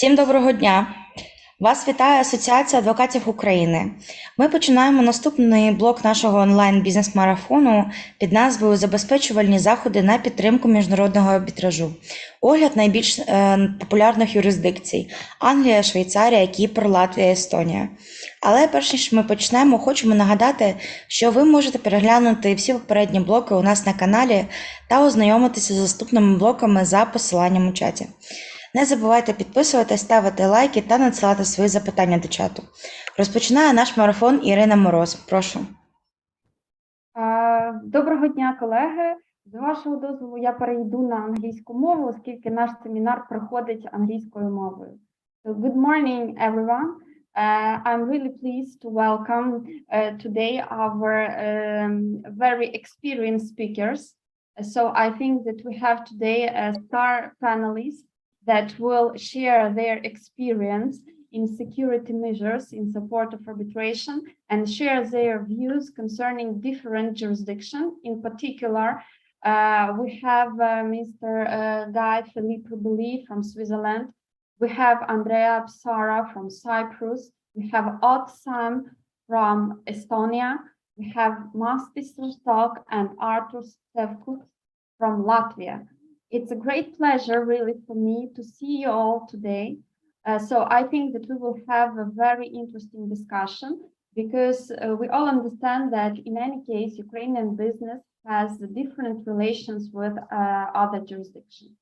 Всім доброго дня! Вас вітає Асоціація адвокатів України. Ми починаємо наступний блок нашого онлайн-бізнес-марафону під назвою «Забезпечувальні заходи на підтримку міжнародного арбітражу. Огляд найбільш популярних юрисдикцій – Англія, Швейцарія, Кіпр, Латвія, Естонія». Але перш ніж ми почнемо, хочемо нагадати, що ви можете переглянути всі попередні блоки у нас на каналі та ознайомитися з наступними блоками за посиланням у чаті. Не забувайте підписуватись, ставити лайки та надсилати свої запитання до чату. Розпочинає наш марафон Ірина Мороз. Прошу. Доброго дня, колеги. З вашого дозволу я перейду на англійську мову, оскільки наш семінар проходить англійською мовою. So, good morning, everyone. I'm really pleased to welcome today our very experienced speakers. So I think that we have today a star panelist that will share their experience in security measures in support of arbitration and share their views concerning different jurisdictions. In particular, we have Mr. Guy Philippe Rubeli from Switzerland. We have Andrea Psara from Cyprus. We have Otsam from Estonia. We have Mastis Rostok and Artur Stevkuk from Latvia. It's a great pleasure, really, for me to see you all today. So I think that we will have a very interesting discussion because we all understand that in any case, Ukrainian business has different relations with other jurisdictions.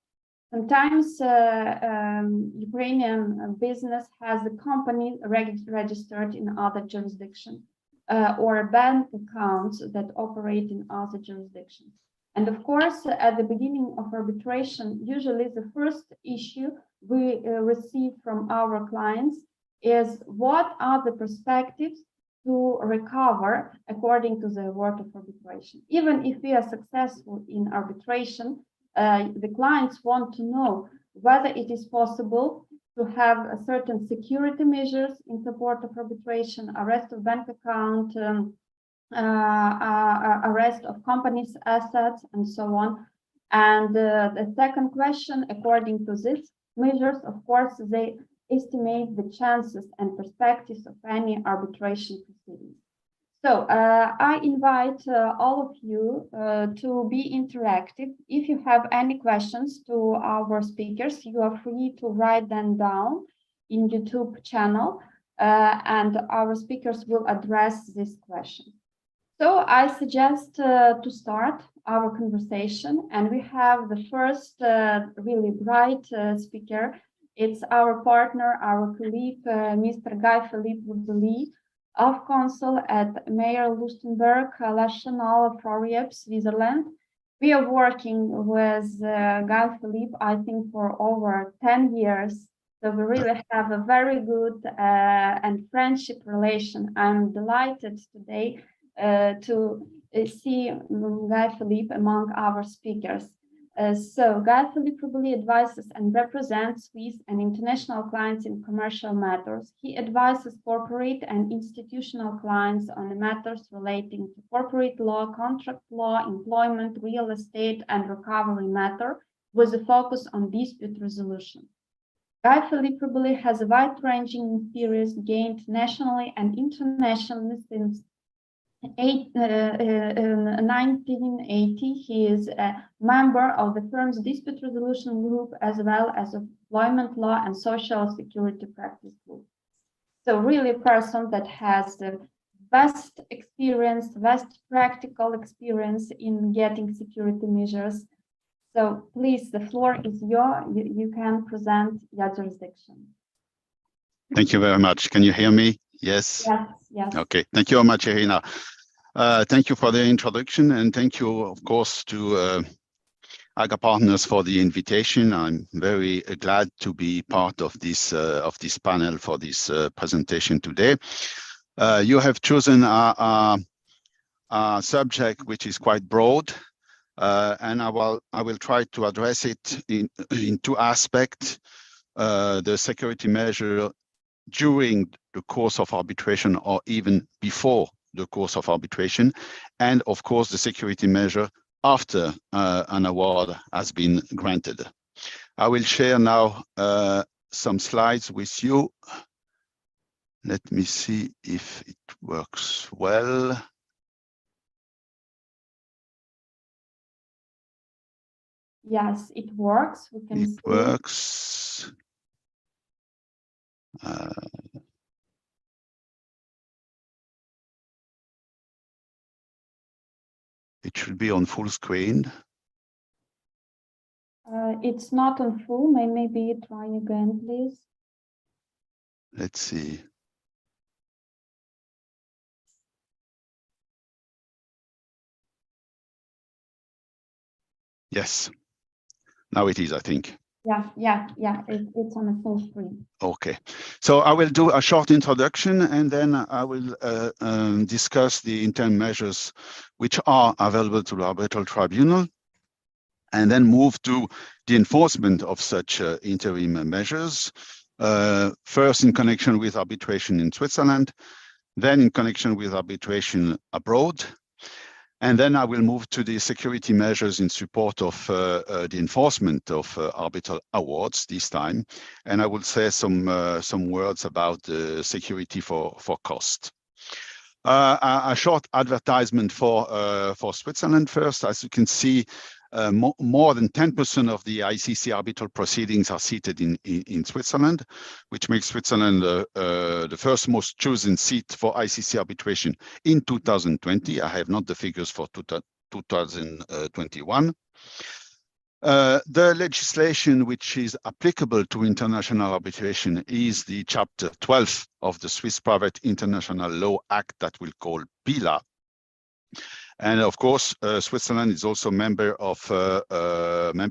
Sometimes Ukrainian business has a company registered in other jurisdictions or bank accounts that operate in other jurisdictions. And of course, at the beginning of arbitration, usually the first issue we receive from our clients is what are the perspectives to recover according to the award of arbitration. Even if we are successful in arbitration, the clients want to know whether it is possible to have a certain security measures in support of arbitration, arrest of bank account, arrest of companies' assets, and so on. And the second question, according to these measures, of course, they estimate the chances and perspectives of any arbitration proceedings. So I invite all of you to be interactive. If you have any questions to our speakers, you are free to write them down in YouTube channel, and our speakers will address these questions. So I suggest to start our conversation, and we have the first really bright speaker. It's our partner, our colleague, Mr. Guy Philippe Rubeli, of Consul at Mayor Lustenberg, La Chanal, Floriep, Switzerland. We are working with Guy Philippe, I think, for over 10 years. So we really have a very good and friendship relation. I'm delighted today to see Guy Philippe among our speakers. So Guy Philippe Rubeli advises and represents Swiss and international clients in commercial matters. He advises corporate and institutional clients on the matters relating to corporate law, contract law, employment, real estate, and recovery matter with a focus on dispute resolution. Guy Philippe Rubeli has a wide-ranging experience gained nationally and internationally since 1980. He is a member of the firm's dispute resolution group as well as of employment law and social security practice group. So really a person that has the vast experience, vast practical experience in getting security measures. So please, the floor is yours. You can present your jurisdiction. Thank you very much. Can you hear me? Yes? Yes, yes. Okay, thank you very much, Irina. Thank you for the introduction, and thank you, of course, to AGA Partners for the invitation. I'm very glad to be part of this panel for this presentation today. You have chosen a subject which is quite broad, and I will try to address it in two aspects: the security measure during the course of arbitration or even before the course of arbitration, and of course the security measure after an award has been granted. I will share now some slides with you. Let me see if it works well. Yes, it works. We can It see. works. It should be on full screen. It's not on full. Maybe try again, please. Let's see. Yes. Now it is, I think. Yeah. It's on a full screen. Okay, so I will do a short introduction and then I will discuss the interim measures which are available to the arbitral tribunal, and then move to the enforcement of such interim measures, first in connection with arbitration in Switzerland, then in connection with arbitration abroad. And then I will move to the security measures in support of the enforcement of arbitral awards this time. And I will say some words about security for cost. A short advertisement for Switzerland first. As you can see, more than 10% of the ICC arbitral proceedings are seated in Switzerland, which makes Switzerland the first most chosen seat for ICC arbitration in 2020. I have not the figures for 2021. The legislation which is applicable to international arbitration is the Chapter 12 of the Swiss Private International Law Act that we'll call PILA. And of course, Switzerland is also member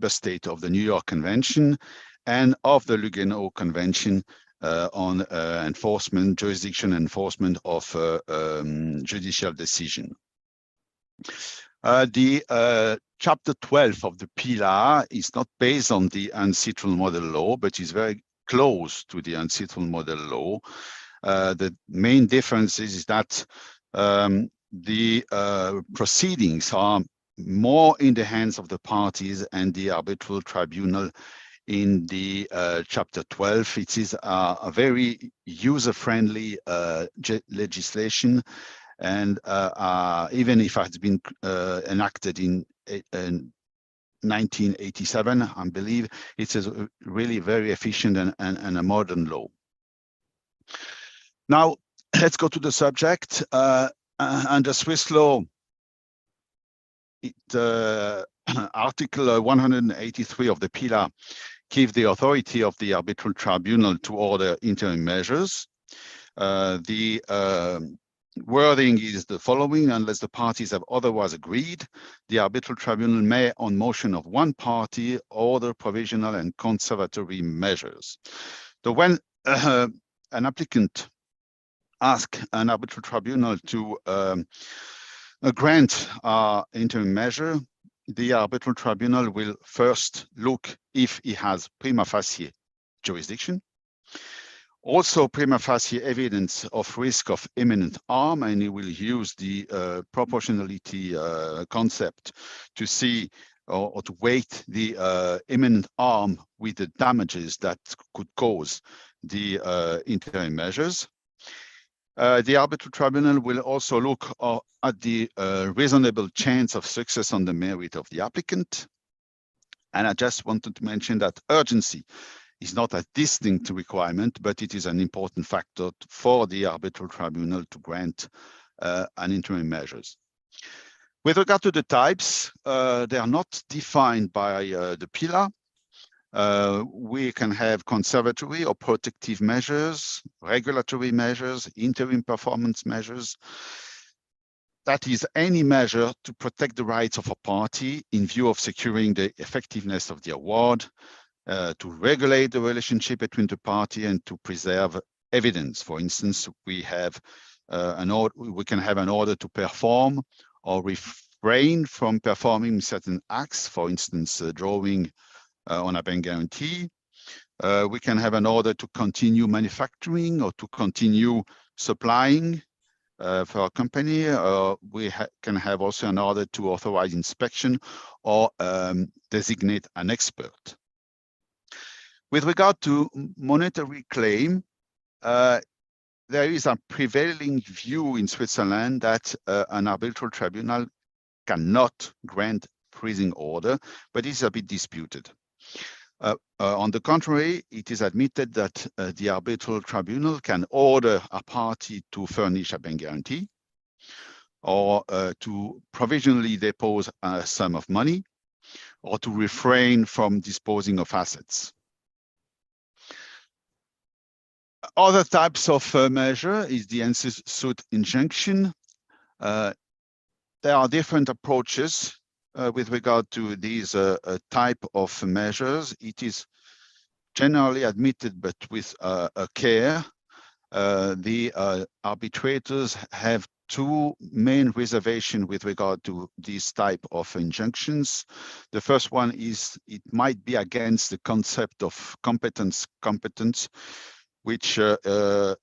state of the New York Convention and of the Lugano Convention on jurisdiction enforcement of judicial decision. The Chapter 12 of the PILA is not based on the ancestral model law, but is very close to the ancestral model law. The main difference is that the proceedings are more in the hands of the parties and the arbitral tribunal in the Chapter 12. It is a very user-friendly legislation, and even if it has been enacted in 1987, I believe it's a really very efficient and a modern law. Now, let's go to the subject. Under Swiss law, Article 183 of the PILA gives the authority of the arbitral tribunal to order interim measures. The wording is the following: unless the parties have otherwise agreed, the arbitral tribunal may, on motion of one party, order provisional and conservatory measures. So when an applicant ask an arbitral tribunal to grant interim measure, the arbitral tribunal will first look if he has prima facie jurisdiction, also prima facie evidence of risk of imminent harm, and he will use the proportionality concept to see or to weight the imminent harm with the damages that could cause the interim measures. The arbitral tribunal will also look at the reasonable chance of success on the merit of the applicant. And I just wanted to mention that urgency is not a distinct requirement, but it is an important factor for the arbitral tribunal to grant an interim measures. With regard to the types, they are not defined by the PILA. We can have conservatory or protective measures, regulatory measures, interim performance measures. That is any measure to protect the rights of a party in view of securing the effectiveness of the award, to regulate the relationship between the party and to preserve evidence. For instance, we have we can have an order to perform or refrain from performing certain acts, for instance, drawing on a bank guarantee. We can have an order to continue manufacturing or to continue supplying for a company. We can have also an order to authorize inspection or designate an expert. With regard to monetary claim, there is a prevailing view in Switzerland that an arbitral tribunal cannot grant freezing order, but it's a bit disputed. On the contrary, it is admitted that the arbitral tribunal can order a party to furnish a bank guarantee or to provisionally depose a sum of money or to refrain from disposing of assets. Other types of measure is the suit injunction. There are different approaches with regard to these type of measures. It is generally admitted, but with a care. The arbitrators have two main reservations with regard to these type of injunctions. The first one is it might be against the concept of competence, which allows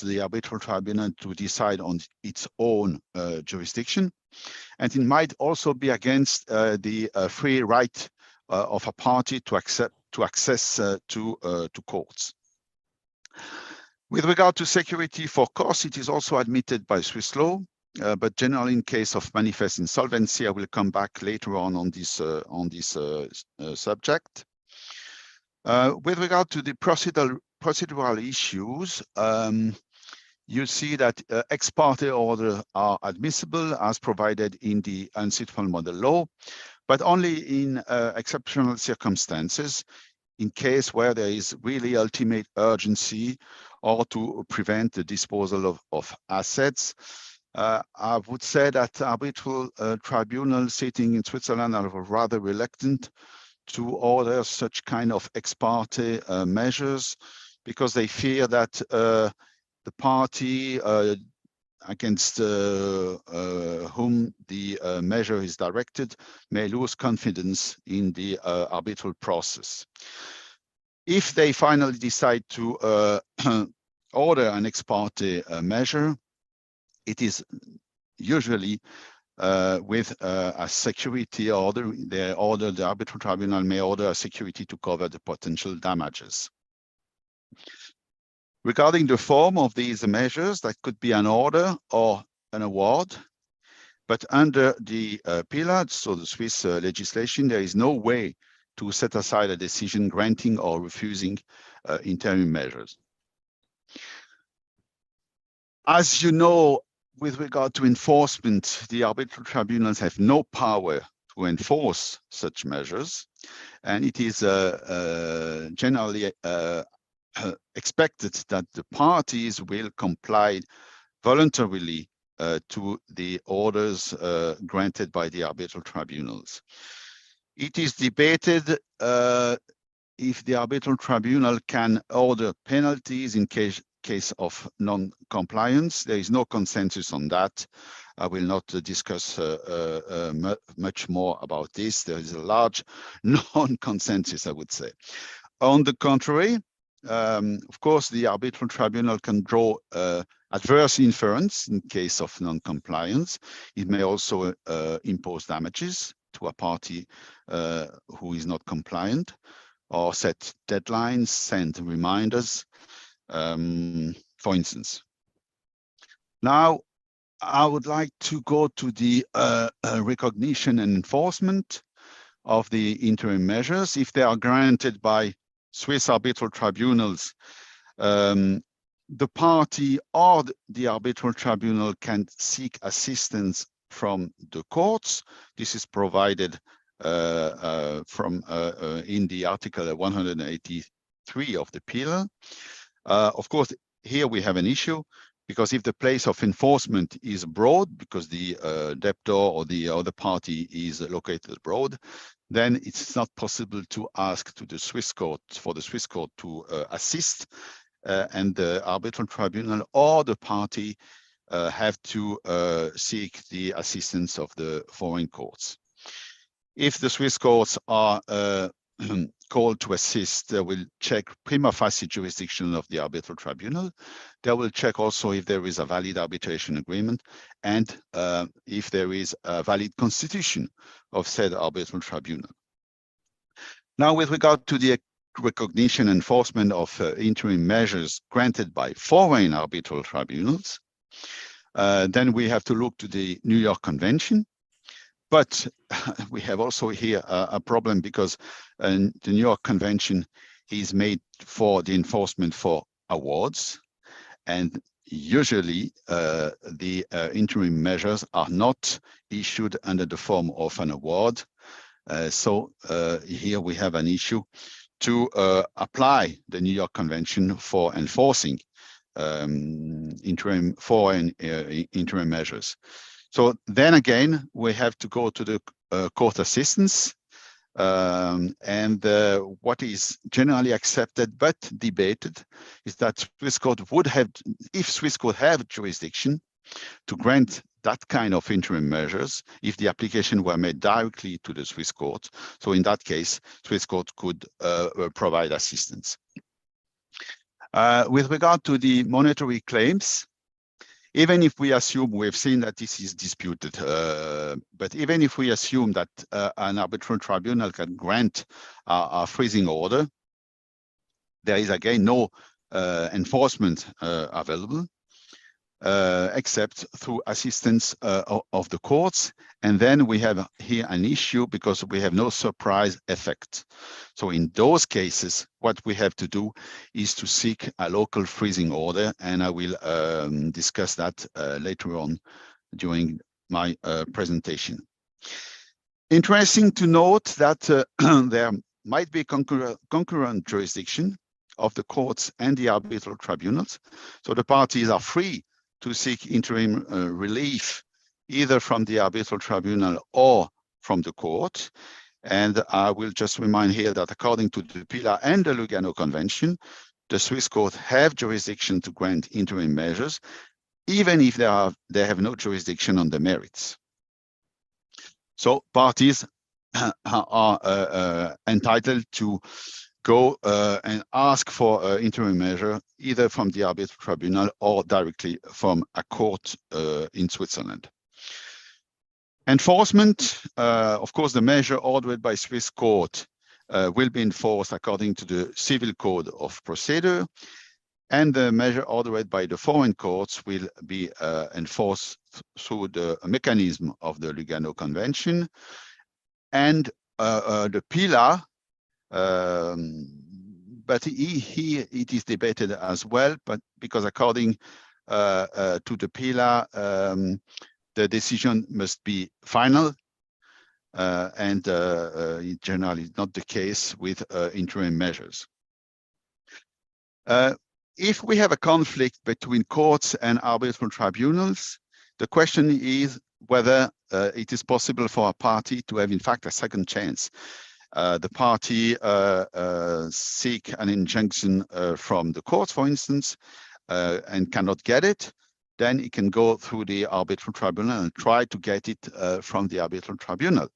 the arbitral tribunal to decide on its own jurisdiction. And it might also be against the free right of a party to access to courts. With regard to security for costs, it is also admitted by Swiss law, but generally in case of manifest insolvency, I will come back later on this subject. With regard to the procedural issues, you see that ex parte orders are admissible as provided in the unsuitable model law, but only in exceptional circumstances, in case where there is really ultimate urgency or to prevent the disposal of assets. I would say that arbitral tribunals sitting in Switzerland are rather reluctant to order such kind of ex parte measures because they fear that the party against whom the measure is directed may lose confidence in the arbitral process. If they finally decide to order an ex parte measure, it is usually with a security order. The arbitral tribunal may order a security to cover the potential damages. Regarding the form of these measures, that could be an order or an award, but under the pillar, so the Swiss legislation, there is no way to set aside a decision granting or refusing interim measures. As you know, with regard to enforcement, the arbitral tribunals have no power to enforce such measures, and it is generally expected that the parties will comply voluntarily to the orders granted by the arbitral tribunals. It is debated if the arbitral tribunal can order penalties in case of non-compliance. There is no consensus on that. I will not discuss much more about this. There is a large non-consensus, I would say. On the contrary, of course, the arbitral tribunal can draw adverse inference in case of non-compliance. It may also impose damages to a party who is not compliant, or set deadlines, send reminders, for instance. Now, I would like to go to the recognition and enforcement of the interim measures. If they are granted by Swiss arbitral tribunals, the party or the arbitral tribunal can seek assistance from the courts. This is provided in the article 183 of the pillar. Of course, here we have an issue, because if the place of enforcement is abroad, because the debtor or the other party is located abroad, then it's not possible to ask to the Swiss court, for the Swiss court to assist, and the arbitral tribunal or the party have to seek the assistance of the foreign courts. If the Swiss courts are called to assist, they will check prima facie jurisdiction of the arbitral tribunal. They will check also if there is a valid arbitration agreement and if there is a valid constitution of said arbitral tribunal. Now, with regard to the recognition and enforcement of interim measures granted by foreign arbitral tribunals. Then we have to look to the New York Convention. But we have also here a problem because the New York Convention is made for the enforcement for awards. And usually the interim measures are not issued under the form of an award. So here we have an issue to apply the New York Convention for enforcing foreign interim measures. So then again, we have to go to the court assistance, and what is generally accepted but debated is that Swiss court would have, if Swiss court have jurisdiction to grant that kind of interim measures, if the application were made directly to the Swiss court. So in that case, Swiss court could provide assistance. With regard to the monetary claims, even if we assume, we've seen that this is disputed, but even if we assume that an arbitral tribunal can grant a freezing order, there is again no enforcement available, except through assistance of the courts. And then we have here an issue because we have no surprise effect. So in those cases, what we have to do is to seek a local freezing order, and I will discuss that later on during my presentation. Interesting to note that there might be concurrent jurisdiction of the courts and the arbitral tribunals. So the parties are free to seek interim relief either from the arbitral tribunal or from the court. And I will just remind here that according to the PILA and the Lugano Convention, the Swiss court have jurisdiction to grant interim measures, even if they have no jurisdiction on the merits. So parties are entitled to go and ask for interim measure either from the arbitral tribunal or directly from a court in Switzerland. Enforcement, of course, the measure ordered by Swiss court will be enforced according to the Civil Code of Procedure, and the measure ordered by the foreign courts will be enforced through the mechanism of the Lugano Convention and the PILA. But here it is debated as well, but because according to the PILA, the decision must be final, and generally not the case with interim measures. If we have a conflict between courts and arbitral tribunals, the question is whether it is possible for a party to have, in fact, a second chance. The party seek an injunction from the courts, for instance, and cannot get it, then it can go through the arbitral tribunal and try to get it from the arbitral tribunal.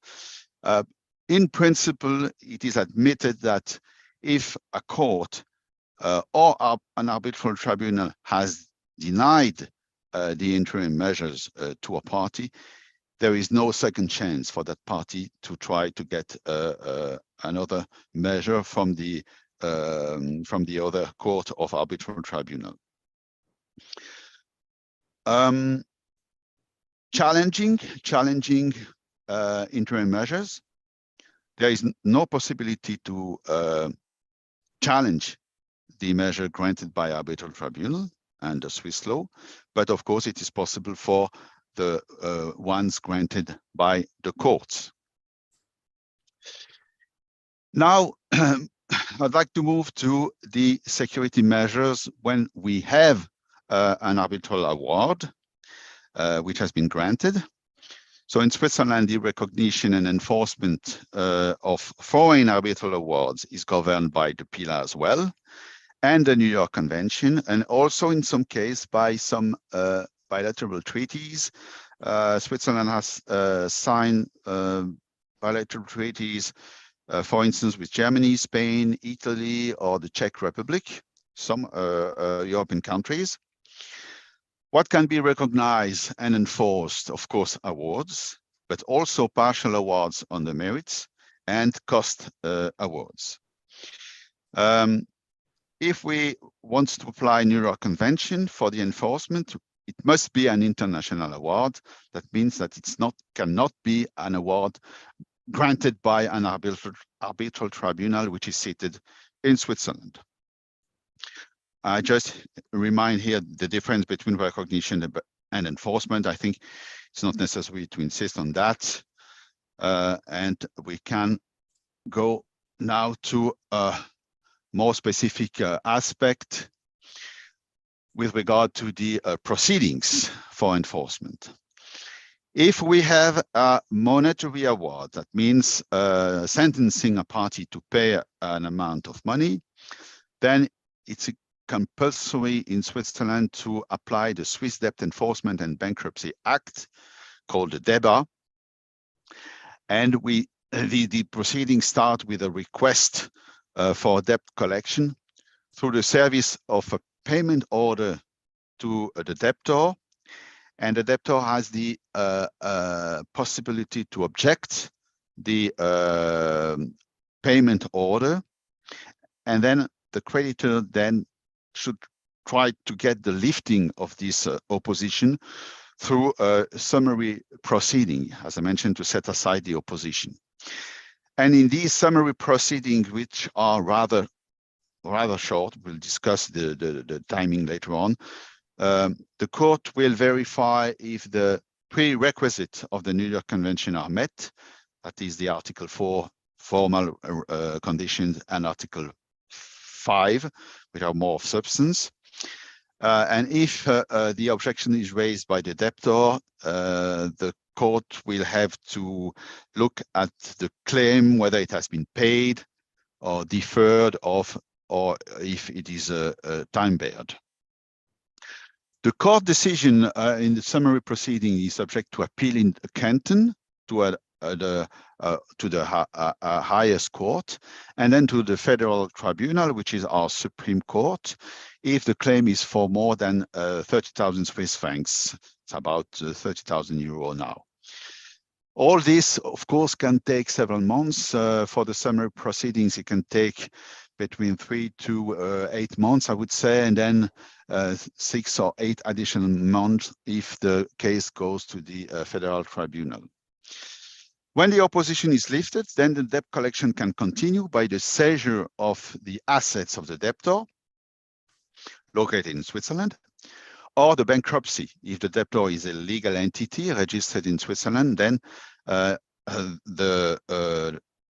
In principle, it is admitted that if a court or an arbitral tribunal has denied the interim measures to a party, there is no second chance for that party to try to get another measure from the other court of arbitral tribunal. Challenging interim measures. There is no possibility to challenge the measure granted by arbitral tribunal and the Swiss law, but of course it is possible for the ones granted by the courts. Now, I'd like to move to the security measures when we have an arbitral award, which has been granted. So in Switzerland, the recognition and enforcement of foreign arbitral awards is governed by the PILA as well, and the New York Convention, and also in some case by some bilateral treaties. Switzerland has signed bilateral treaties, for instance, with Germany, Spain, Italy, or the Czech Republic, some European countries. What can be recognized and enforced? Of course, awards, but also partial awards on the merits and cost awards. If we want to apply New York Convention for the enforcement, it must be an international award. That means that cannot be an award granted by an arbitral tribunal which is seated in Switzerland. I just remind here the difference between recognition and enforcement. I think it's not necessary to insist on that. And we can go now to a more specific aspect with regard to the proceedings for enforcement. If we have a monetary award, that means sentencing a party to pay an amount of money, then it's compulsory in Switzerland to apply the Swiss Debt Enforcement and Bankruptcy Act, called the DEBA. And the proceedings start with a request for debt collection through the service of a payment order to the debtor, and the debtor has the possibility to object the payment order, and then the creditor then should try to get the lifting of this opposition through a summary proceeding, as I mentioned, to set aside the opposition. And in these summary proceedings, which are rather short, we'll discuss the timing later on, the court will verify if the prerequisites of the New York Convention are met, that is the Article 4 formal conditions and Article 5, which are more of substance. And if the objection is raised by the debtor, the court will have to look at the claim, whether it has been paid or deferred or if it is time-barred. The court decision in the summary proceeding is subject to appeal in the canton to the highest court, and then to the federal tribunal, which is our Supreme Court, if the claim is for more than 30,000 Swiss francs. It's about 30,000 euro now. All this, of course, can take several months. For the summary proceedings, it can take between 3 to 8 months, I would say, and then 6 or 8 additional months if the case goes to the federal tribunal. When the opposition is lifted, then the debt collection can continue by the seizure of the assets of the debtor located in Switzerland, or the bankruptcy. If the debtor is a legal entity registered in Switzerland, then the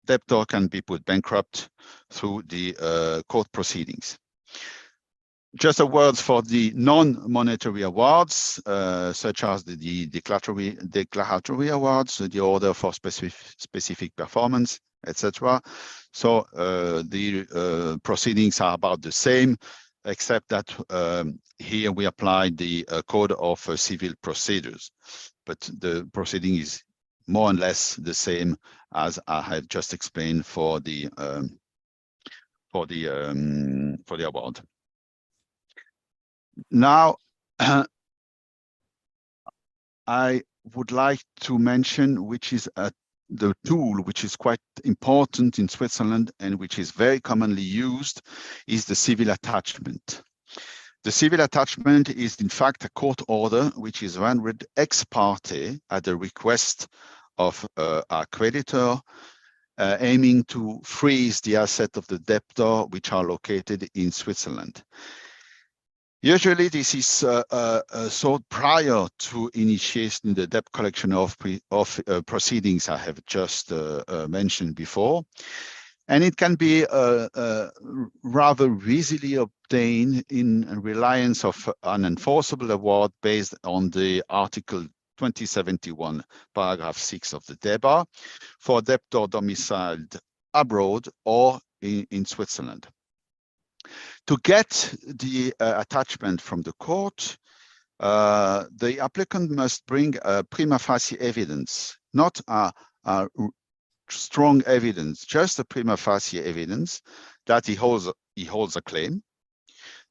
debtor can be put bankrupt through the court proceedings. Just a word for the non-monetary awards, such as the declaratory awards, the order for specific performance, etc. So the proceedings are about the same, except that here we apply the Code of Civil Procedures, but the proceeding is more or less the same as I had just explained for the award. Now, I would like to mention which is the tool which is quite important in Switzerland and which is very commonly used is the civil attachment. The civil attachment is in fact a court order which is rendered ex parte at the request of our creditor, aiming to freeze the asset of the debtor which are located in Switzerland. Usually this is sought prior to initiation the debt collection of proceedings I have just mentioned before. And it can be rather easily obtained in reliance of an enforceable award based on the Article 2071, paragraph 6 of the DEBA for debtor domiciled abroad or in Switzerland. To get the attachment from the court, the applicant must bring a prima facie evidence, not a strong evidence, just a prima facie evidence that he holds a claim,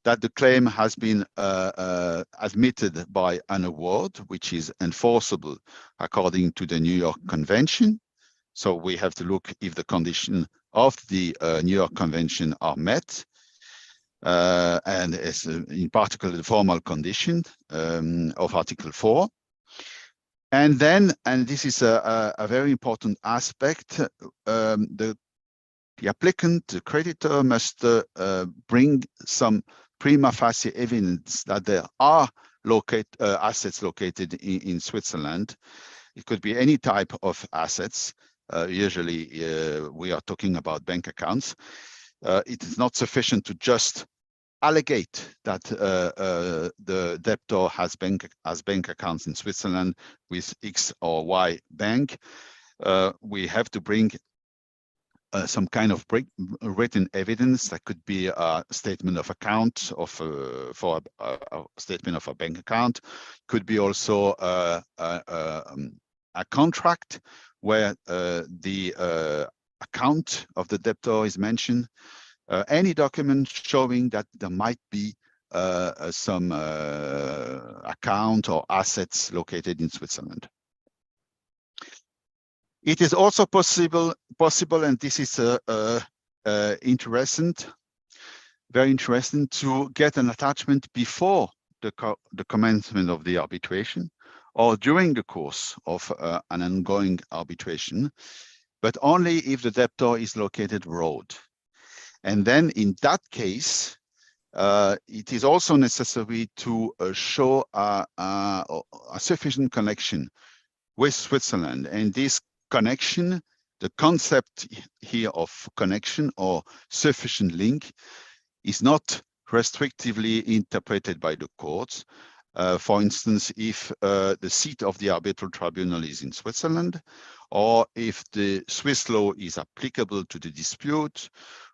that the claim has been admitted by an award, which is enforceable according to the New York Convention. So we have to look if the condition of the New York Convention are met, and as in particular the formal condition of Article 4. And then, and this is a very important aspect, the applicant, the creditor, must bring some prima facie evidence that there are assets located in Switzerland. It could be any type of assets. Usually we are talking about bank accounts. It is not sufficient to just allegate that the debtor has bank accounts in Switzerland with X or Y bank. We have to bring some kind of written evidence. That could be a statement of account for a statement of a bank account. Could be also a contract where the account of the debtor is mentioned. Any document showing that there might be some account or assets located in Switzerland. It is also possible, and this is very interesting, to get an attachment before the commencement of the arbitration or during the course of an ongoing arbitration, but only if the debtor is located abroad. And then in that case, it is also necessary to show a sufficient connection with Switzerland. And this connection, the concept here of connection or sufficient link, is not restrictively interpreted by the courts. For instance, if the seat of the arbitral tribunal is in Switzerland, or if the Swiss law is applicable to the dispute,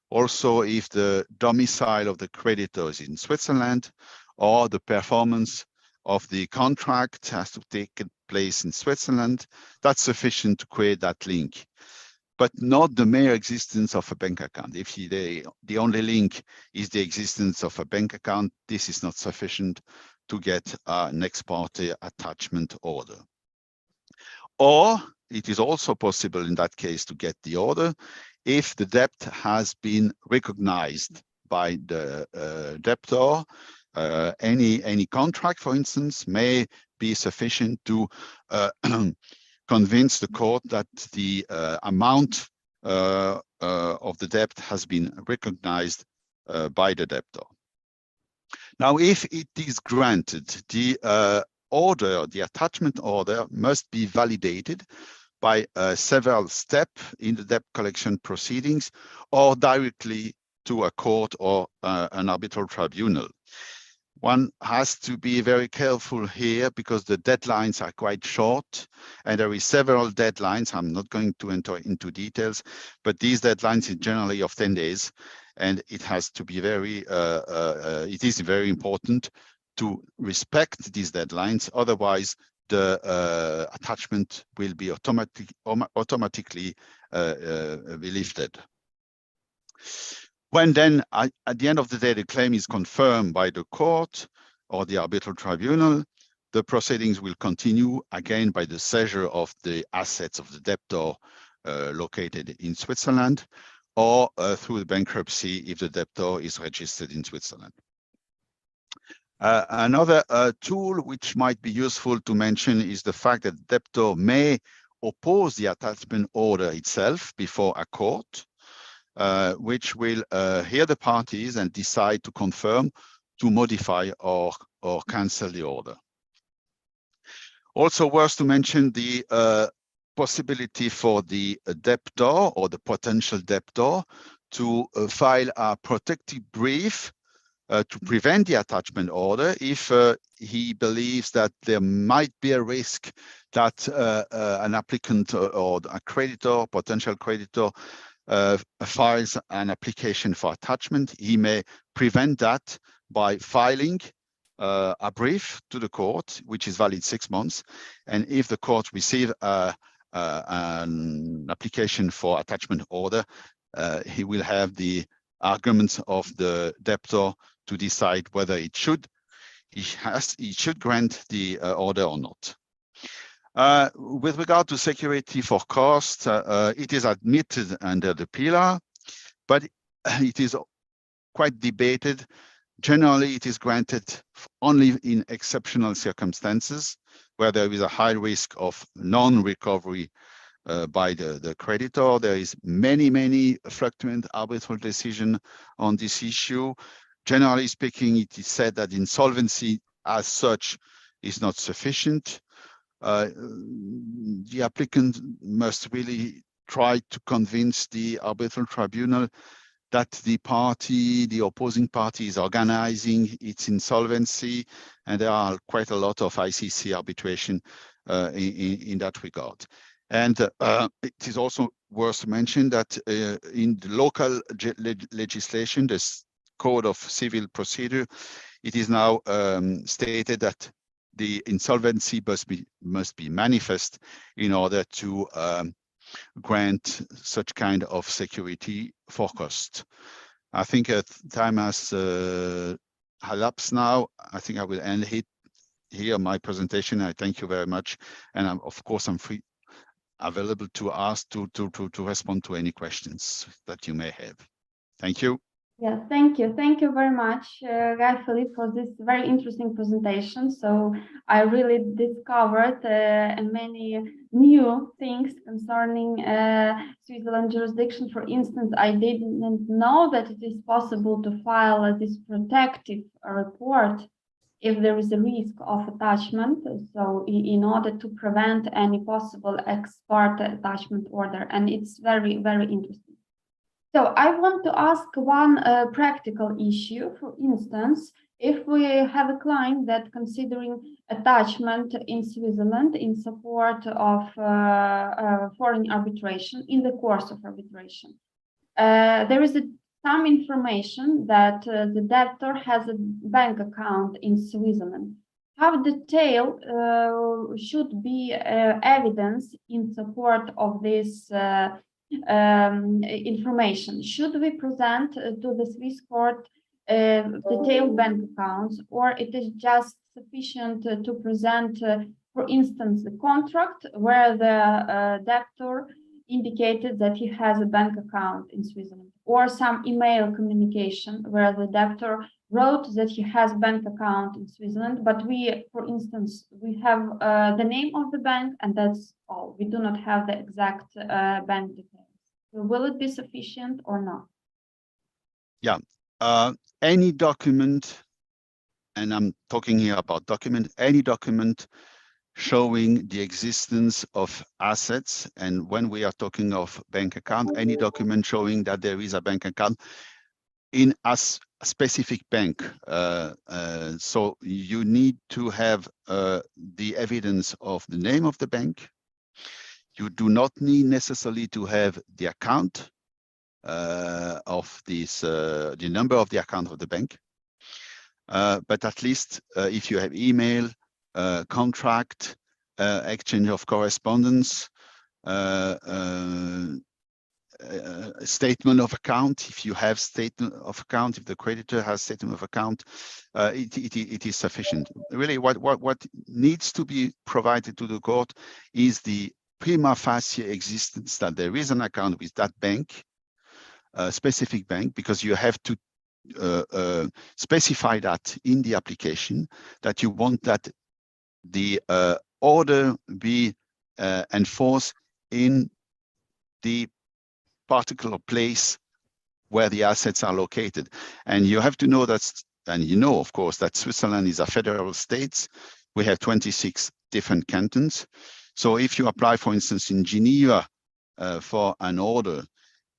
also if the domicile of the creditor is in Switzerland, or the performance of the contract has to take place in Switzerland, that's sufficient to create that link, but not the mere existence of a bank account. If the only link is the existence of a bank account, this is not sufficient to get an ex parte attachment order. Or it is also possible in that case to get the order if the debt has been recognized by the debtor. Any contract, for instance, may be sufficient to convince the court that the amount of the debt has been recognized by the debtor. Now, if it is granted, the order, the attachment order, must be validated by several steps in the debt collection proceedings or directly to a court or an arbitral tribunal. One has to be very careful here because the deadlines are quite short and there is several deadlines. I'm not going to enter into details, but these deadlines are generally of 10 days and it has to be it is very important to respect these deadlines. Otherwise, the attachment will be automatically be lifted. When then, at the end of the day, the claim is confirmed by the court or the arbitral tribunal, the proceedings will continue again by the seizure of the assets of the debtor located in Switzerland, or through the bankruptcy if the debtor is registered in Switzerland. Another tool which might be useful to mention is the fact that the debtor may oppose the attachment order itself before a court, which will hear the parties and decide to confirm, to modify or cancel the order. Also worth to mention the possibility for the debtor or the potential debtor to file a protective brief to prevent the attachment order if he believes that there might be a risk that an applicant or a creditor, potential creditor, files an application for attachment. He may prevent that by filing a brief to the court, which is valid 6 months. And if the court receives an application for attachment order, he will have the arguments of the debtor to decide whether he should grant the order or not. With regard to security for cost, it is admitted under the pillar but it is quite debated. Generally, it is granted only in exceptional circumstances where there is a high risk of non-recovery by the creditor. There is many fluctuant arbitral decisions on this issue. Generally speaking, it is said that insolvency as such is not sufficient. The applicant must really try to convince the arbitral tribunal that the opposing party is organizing its insolvency, and there are quite a lot of ICC arbitration in that regard. And it is also worth mentioning that in the local legislation, the Code of Civil Procedure, it is now stated that the insolvency must be manifest in order to grant such kind of security for cost. I think time has elapsed now. I think I will end here my presentation. I thank you very much, and of course I'm available to ask to respond to any questions that you may have. Thank you. Yes, thank you. Thank you very much, Guy Philippe, for this very interesting presentation. So I really discovered many new things concerning Switzerland jurisdiction. For instance, I didn't know that it is possible to file this protective report if there is a risk of attachment. So in order to prevent any possible ex parte attachment order. And it's very interesting. So I want to ask one practical issue. For instance, if we have a client that considering attachment in Switzerland in support of foreign arbitration, in the course of arbitration, there is some information that the debtor has a bank account in Switzerland. How detailed should be evidence in support of this information? Should we present to the Swiss court detailed bank accounts, or it is just sufficient to present, for instance, the contract where the debtor indicated that he has a bank account in Switzerland, or some email communication where the debtor wrote that he has bank account in Switzerland, but we, for instance, we have the name of the bank and that's all. We do not have the exact bank details. So will it be sufficient or not? Yeah, any document, and I'm talking here about document, any document showing the existence of assets, and when we are talking of bank account, any document showing that there is a bank account in a specific bank. So you need to have the evidence of the name of the bank. You do not need necessarily to have the account of this, the number of the account of the bank. But at least if you have email, contract, exchange of correspondence, statement of account, if you have statement of account, if the creditor has statement of account, it is sufficient. Really, what needs to be provided to the court is the prima facie existence that there is an account with that bank, a specific bank, because you have to specify that in the application, that you want that the order be enforced in the particular place where the assets are located. And you have to know that, and you know, of course, that Switzerland is a federal state. We have 26 different cantons. So if you apply, for instance, in Geneva for an order,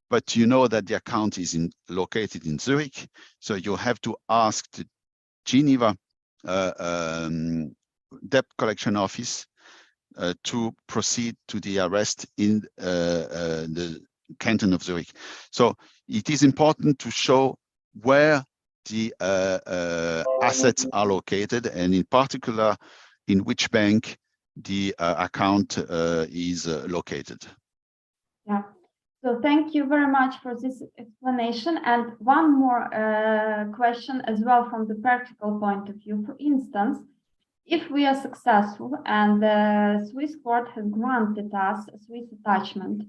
but you know that the account is located in Zurich, so you have to ask the Geneva debt collection office to proceed to the arrest in the canton of Zurich. So it is important to show where the assets are located, and in particular, in which bank the account is located. Yeah. So thank you very much for this explanation. And one more question as well from the practical point of view. For instance, if we are successful and the Swiss court has granted us a Swiss attachment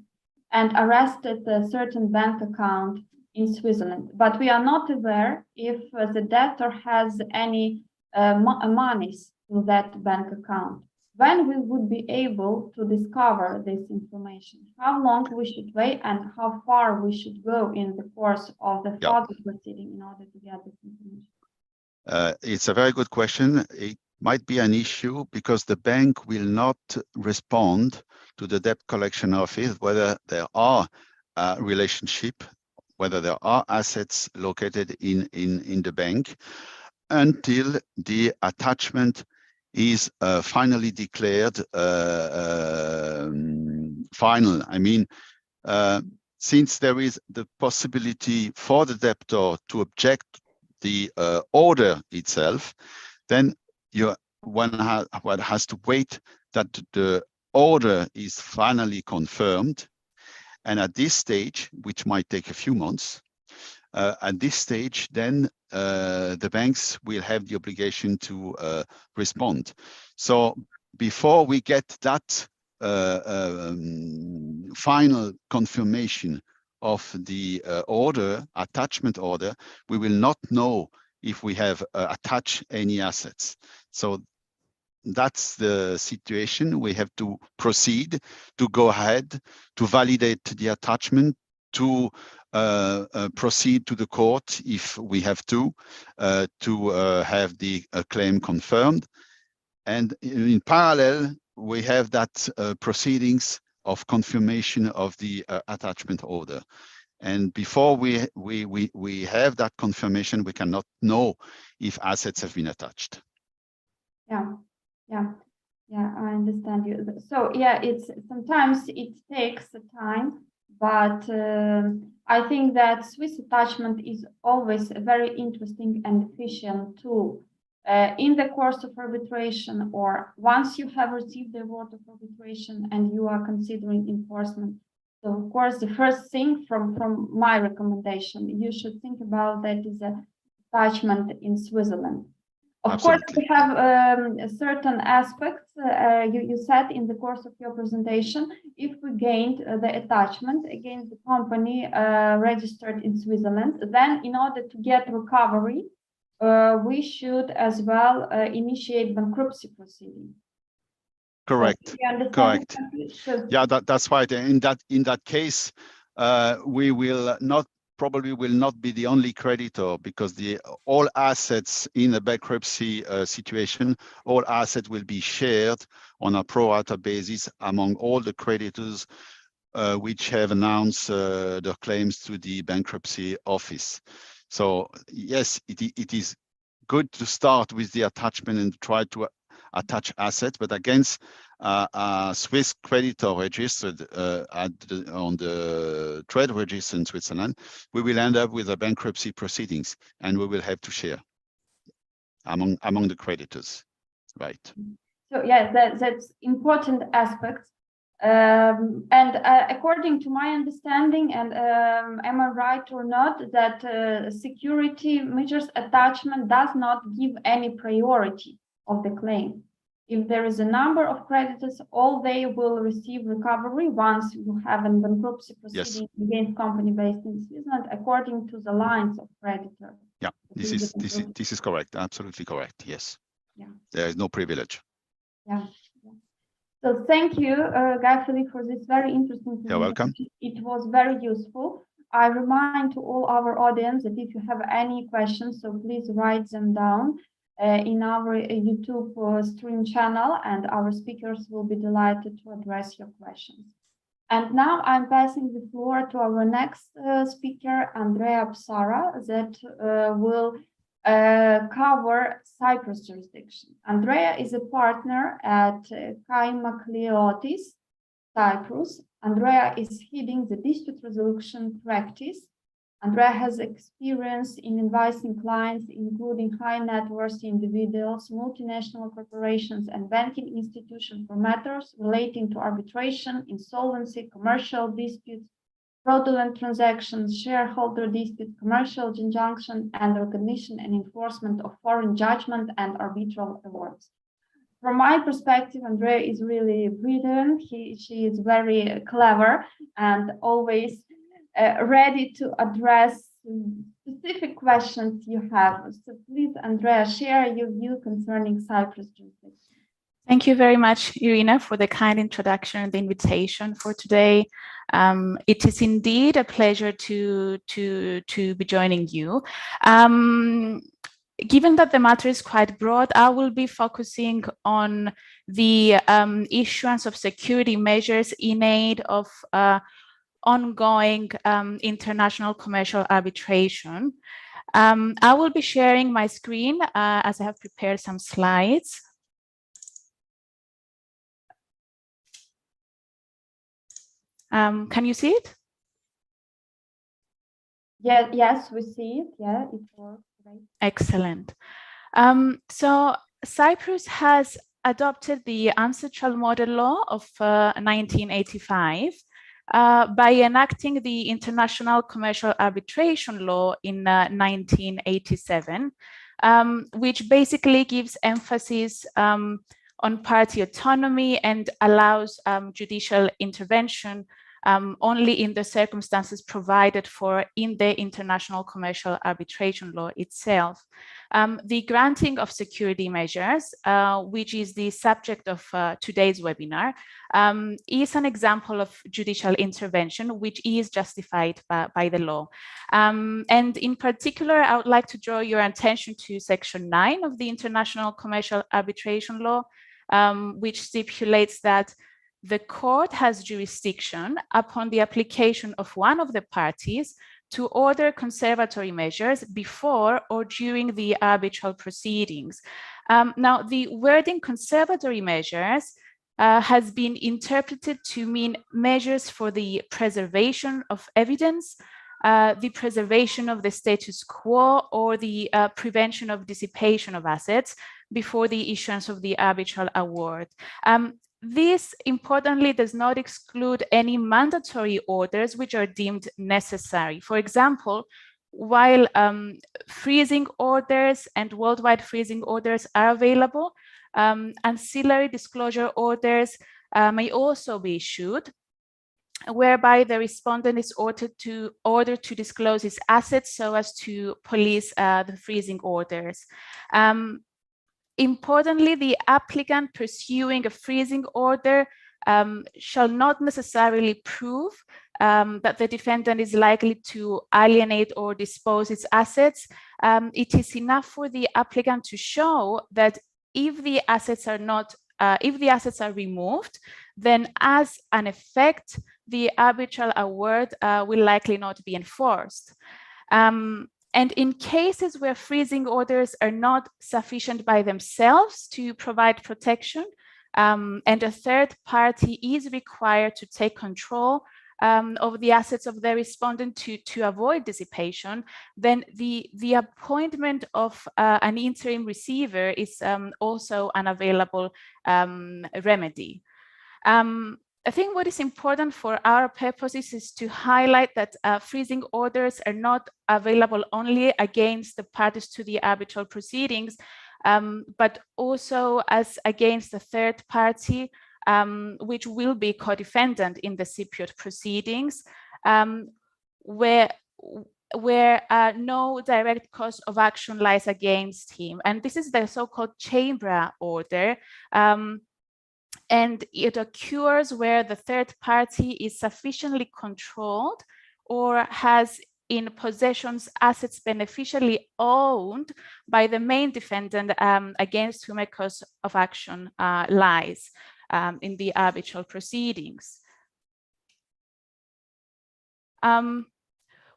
and arrested a certain bank account in Switzerland, but we are not aware if the debtor has any monies to that bank account. When we would be able to discover this information, how long we should wait and how far we should go in the course of the further proceeding in order to get this information? It's a very good question. It might be an issue because the bank will not respond to the debt collection office whether there are a relationship, whether there are assets located in the bank until the attachment is finally declared final. I mean, since there is the possibility for the debtor to object the order itself, then one has to wait that the order is finally confirmed. And at this stage, which might take a few months, at this stage, then the banks will have the obligation to respond. So before we get that final confirmation of the attachment order, we will not know if we have attached any assets. So that's the situation. We have to proceed, to go ahead, to validate the attachment, to proceed to the court if we have to have the claim confirmed. And in parallel, we have that proceedings of confirmation of the attachment order. And before we have that confirmation, we cannot know if assets have been attached. Yeah, I understand you. So yeah, sometimes it takes time, but I think that Swiss attachment is always a very interesting and efficient tool in the course of arbitration, or once you have received the award of arbitration and you are considering enforcement. So of course, the first thing from my recommendation, you should think about that is a attachment in Switzerland. Of Absolutely. course, we have certain aspects you said in the course of your presentation. If we gained the attachment against the company registered in Switzerland, then in order to get recovery, we should as well initiate bankruptcy proceedings. Correct. So, correct. Yeah, that's right. In that case, we will probably not be the only creditor, because all assets in a bankruptcy situation, all assets will be shared on a pro rata basis among all the creditors which have announced their claims to the bankruptcy office. So yes, it is good to start with the attachment and try to attach assets, but against a Swiss creditor registered on the trade register in Switzerland, we will end up with a bankruptcy proceedings, and we will have to share among the creditors, right? So yeah, that's important aspects. And according to my understanding, and am I right or not, that security measures attachment does not give any priority of the claim. If there is a number of creditors, all they will receive recovery once you have a bankruptcy proceeding against company based in Switzerland, according to the lines of creditor. Yeah, this is correct. Absolutely correct. Yes. Yeah. There is no privilege. Yeah. So thank you, Guy Philippe, for this very interesting presentation. You're welcome. It was very useful. I remind to all our audience that if you have any questions, so please write them down in our YouTube stream channel, and our speakers will be delighted to address your questions. And now I'm passing the floor to our next speaker, Andrea Psara, that will cover Cyprus jurisdiction. Andrea is a partner at Kaimakleotis, Cyprus. Andrea is heading the dispute resolution practice. Andrea has experience in advising clients, including high net worth individuals, multinational corporations, and banking institutions for matters relating to arbitration, insolvency, commercial disputes, fraudulent transactions, shareholder disputes, commercial injunction, and recognition and enforcement of foreign judgment and arbitral awards. From my perspective, Andrea is really brilliant. She is very clever and always ready to address specific questions you have. So please, Andrea, share your view concerning Cyprus jurisdiction. Thank you very much, Irina, for the kind introduction and the invitation for today. It is indeed a pleasure to be joining you. Given that the matter is quite broad, I will be focusing on the issuance of security measures in aid of ongoing international commercial arbitration. I will be sharing my screen as I have prepared some slides. Can you see it? Yeah, yes, we see it. Yeah, it works. Right. Excellent. So Cyprus has adopted the ancestral model law of 1985 by enacting the International Commercial Arbitration Law in 1987, which basically gives emphasis on party autonomy and allows judicial intervention only in the circumstances provided for in the International Commercial Arbitration Law itself. The granting of security measures, which is the subject of today's webinar, is an example of judicial intervention which is justified by the law. And in particular, I would like to draw your attention to Section 9 of the International Commercial Arbitration Law, which stipulates that the court has jurisdiction upon the application of one of the parties to order conservatory measures before or during the arbitral proceedings. Now, the wording conservatory measures has been interpreted to mean measures for the preservation of evidence, the preservation of the status quo, or the prevention of dissipation of assets before the issuance of the arbitral award. This, importantly, does not exclude any mandatory orders which are deemed necessary. For example, while freezing orders and worldwide freezing orders are available, ancillary disclosure orders may also be issued, whereby the respondent is ordered to disclose his assets so as to police the freezing orders. Importantly, the applicant pursuing a freezing order shall not necessarily prove that the defendant is likely to alienate or dispose its assets. It is enough for the applicant to show that if the assets are removed, then as an effect, the arbitral award will likely not be enforced. And in cases where freezing orders are not sufficient by themselves to provide protection, and a third party is required to take control of the assets of the respondent to avoid dissipation, then the appointment of an interim receiver is also an available remedy. I think what is important for our purposes is to highlight that freezing orders are not available only against the parties to the arbitral proceedings, but also as against the third party, which will be co-defendant in the Cypriot proceedings, where no direct cause of action lies against him. And this is the so-called chamber order. And it occurs where the third party is sufficiently controlled or has in possessions assets beneficially owned by the main defendant against whom a cause of action lies in the arbitral proceedings.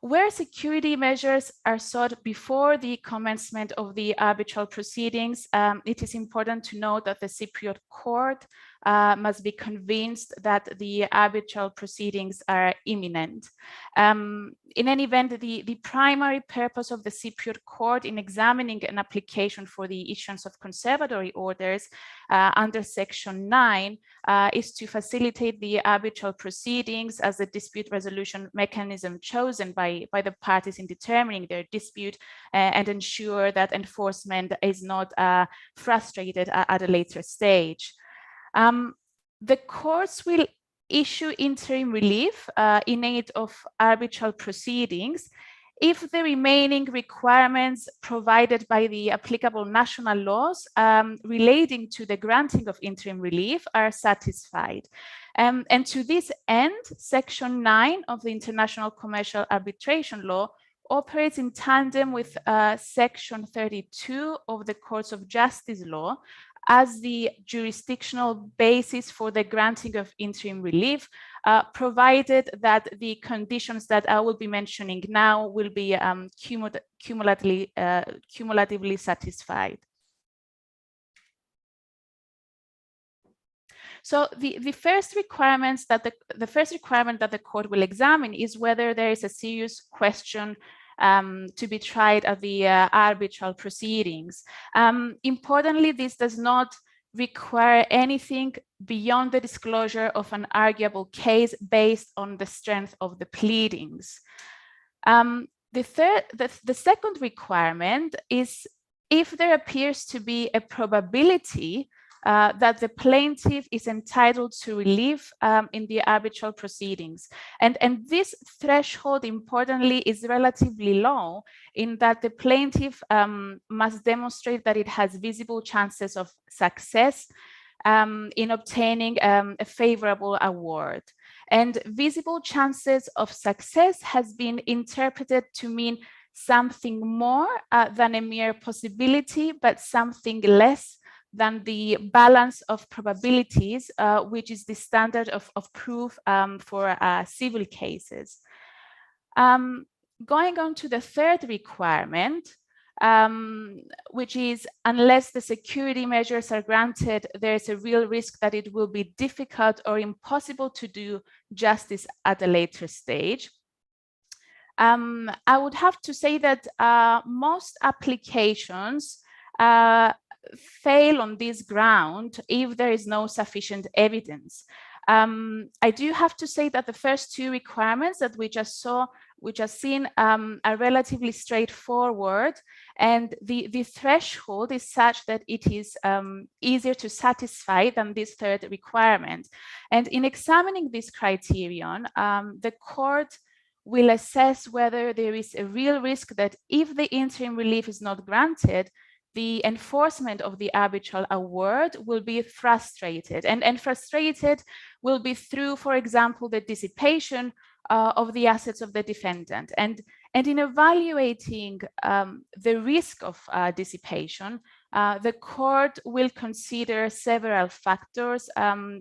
Where security measures are sought before the commencement of the arbitral proceedings, it is important to note that the Cypriot court must be convinced that the arbitral proceedings are imminent. In any event, the primary purpose of the Cypriot court in examining an application for the issuance of conservatory orders under Section 9 is to facilitate the arbitral proceedings as a dispute resolution mechanism chosen by the parties in determining their dispute and ensure that enforcement is not frustrated at a later stage. The courts will issue interim relief in aid of arbitral proceedings if the remaining requirements provided by the applicable national laws relating to the granting of interim relief are satisfied. And to this end, Section 9 of the International Commercial Arbitration Law operates in tandem with Section 32 of the Courts of Justice Law as the jurisdictional basis for the granting of interim relief, provided that the conditions that I will be mentioning now will be cumulatively satisfied. So the first requirement that the court will examine is whether there is a serious question to be tried at the arbitral proceedings. Importantly, this does not require anything beyond the disclosure of an arguable case based on the strength of the pleadings. The second requirement is if there appears to be a probability that the plaintiff is entitled to relief in the arbitral proceedings. And this threshold, importantly, is relatively low in that the plaintiff must demonstrate that it has visible chances of success in obtaining a favorable award. And visible chances of success has been interpreted to mean something more than a mere possibility, but something less than the balance of probabilities, which is the standard of proof for civil cases. Going on to the third requirement, which is unless the security measures are granted, there is a real risk that it will be difficult or impossible to do justice at a later stage. I would have to say that most applications fail on this ground if there is no sufficient evidence. I do have to say that the first two requirements that we just saw, which are seen, are relatively straightforward, and the threshold is such that it is easier to satisfy than this third requirement. And in examining this criterion, the court will assess whether there is a real risk that if the interim relief is not granted, the enforcement of the arbitral award will be frustrated. And frustrated will be through, for example, the dissipation of the assets of the defendant. And in evaluating the risk of dissipation, the court will consider several factors,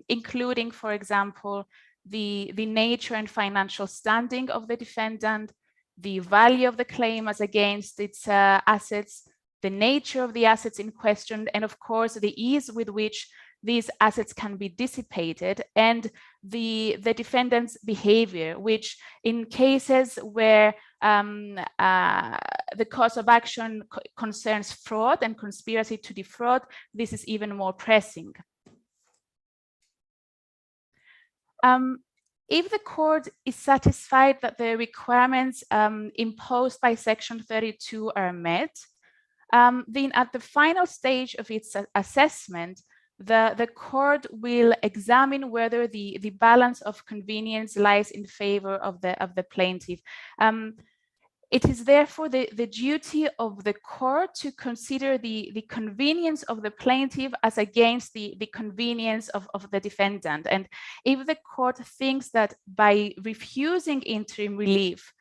including, for example, the nature and financial standing of the defendant, the value of the claim as against its assets, the nature of the assets in question, and of course, the ease with which these assets can be dissipated, and the defendant's behavior, which in cases where the cause of action concerns fraud and conspiracy to defraud, this is even more pressing. If the court is satisfied that the requirements imposed by Section 32 are met, then at the final stage of its assessment, the court will examine whether the balance of convenience lies in favor of the plaintiff. It is therefore the duty of the court to consider the convenience of the plaintiff as against the convenience of the defendant. And if the court thinks that by refusing interim relief,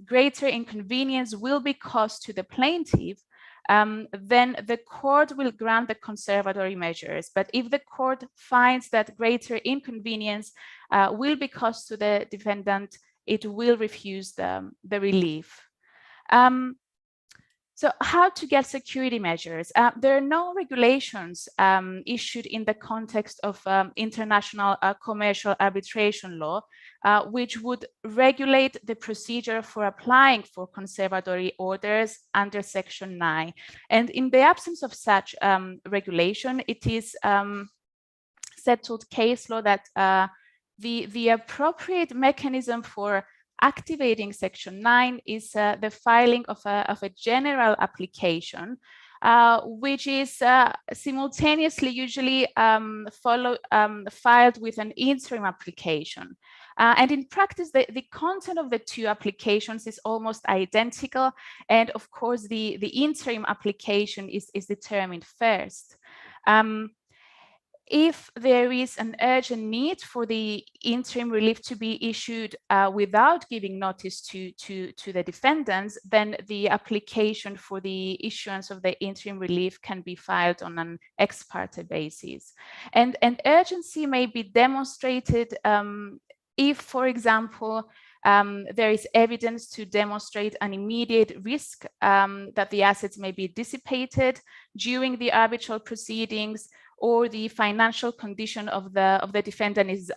greater inconvenience will be caused to the plaintiff, then the court will grant the conservatory measures. But if the court finds that greater inconvenience will be caused to the defendant, it will refuse the relief. So how to get security measures? There are no regulations issued in the context of international commercial arbitration law, which would regulate the procedure for applying for conservatory orders under Section 9. And in the absence of such regulation, it is settled case law that the appropriate mechanism for activating Section 9 is the filing of a general application which is simultaneously usually filed with an interim application. And in practice, the content of the two applications is almost identical. And of course, the interim application is determined first. If there is an urgent need for the interim relief to be issued without giving notice to the defendants, then the application for the issuance of the interim relief can be filed on an ex parte basis. And urgency may be demonstrated if, for example, there is evidence to demonstrate an immediate risk that the assets may be dissipated during the arbitral proceedings, or the financial condition of the defendant is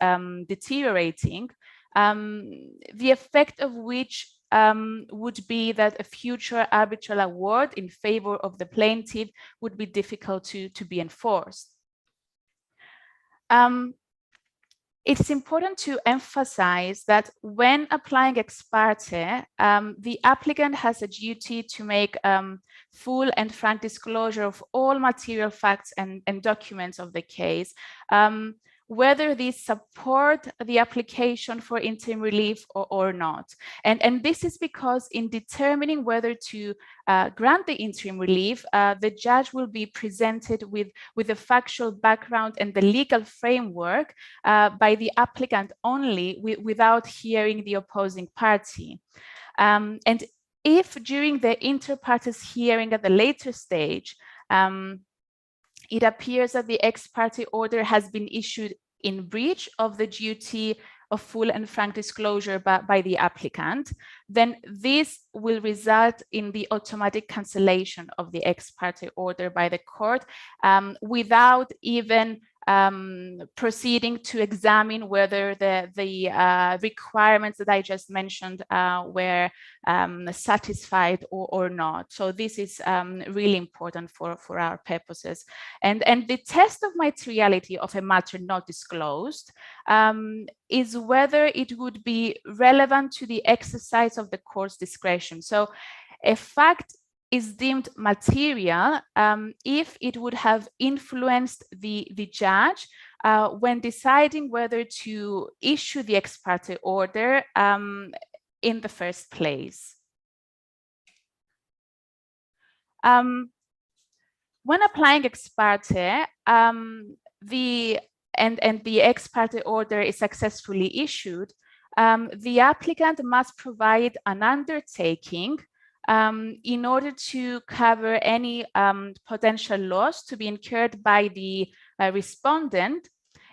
deteriorating, the effect of which would be that a future arbitral award in favor of the plaintiff would be difficult to be enforced. It's important to emphasize that when applying ex parte, the applicant has a duty to make full and frank disclosure of all material facts and documents of the case, whether these support the application for interim relief or not. And this is because in determining whether to grant the interim relief, the judge will be presented with the factual background and the legal framework by the applicant only, without hearing the opposing party. And if during the inter partes hearing at the later stage, it appears that the ex parte order has been issued in breach of the duty of full and frank disclosure by the applicant, then this will result in the automatic cancellation of the ex parte order by the court without even proceeding to examine whether the requirements that I just mentioned were satisfied or not. So this is really important for our purposes. And the test of materiality of a matter not disclosed is whether it would be relevant to the exercise of the court's discretion. So a fact is deemed material if it would have influenced the judge when deciding whether to issue the ex parte order in the first place. When applying ex parte, the ex parte order is successfully issued, the applicant must provide an undertaking in order to cover any potential loss to be incurred by the respondent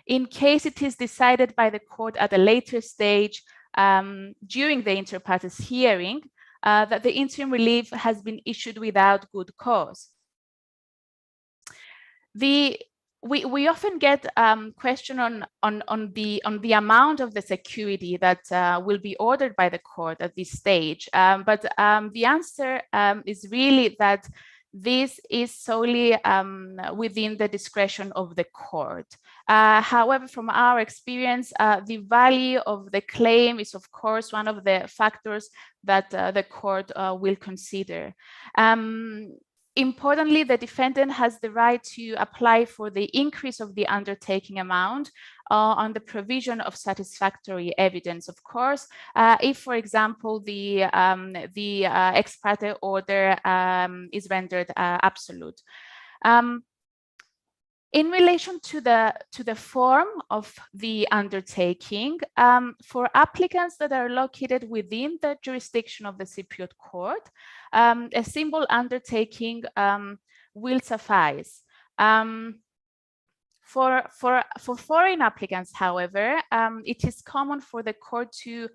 in case it is decided by the court at a later stage during the inter partes hearing that the interim relief has been issued without good cause. We often get question on the amount of the security that will be ordered by the court at this stage, but the answer is really that this is solely within the discretion of the court. However, from our experience, the value of the claim is, of course, one of the factors that the court will consider. Importantly, the defendant has the right to apply for the increase of the undertaking amount on the provision of satisfactory evidence, of course, if, for example, the ex parte order is rendered absolute. In relation to the form of the undertaking, for applicants that are located within the jurisdiction of the Cypriot court, a simple undertaking will suffice. For foreign applicants, however, it is common for the court to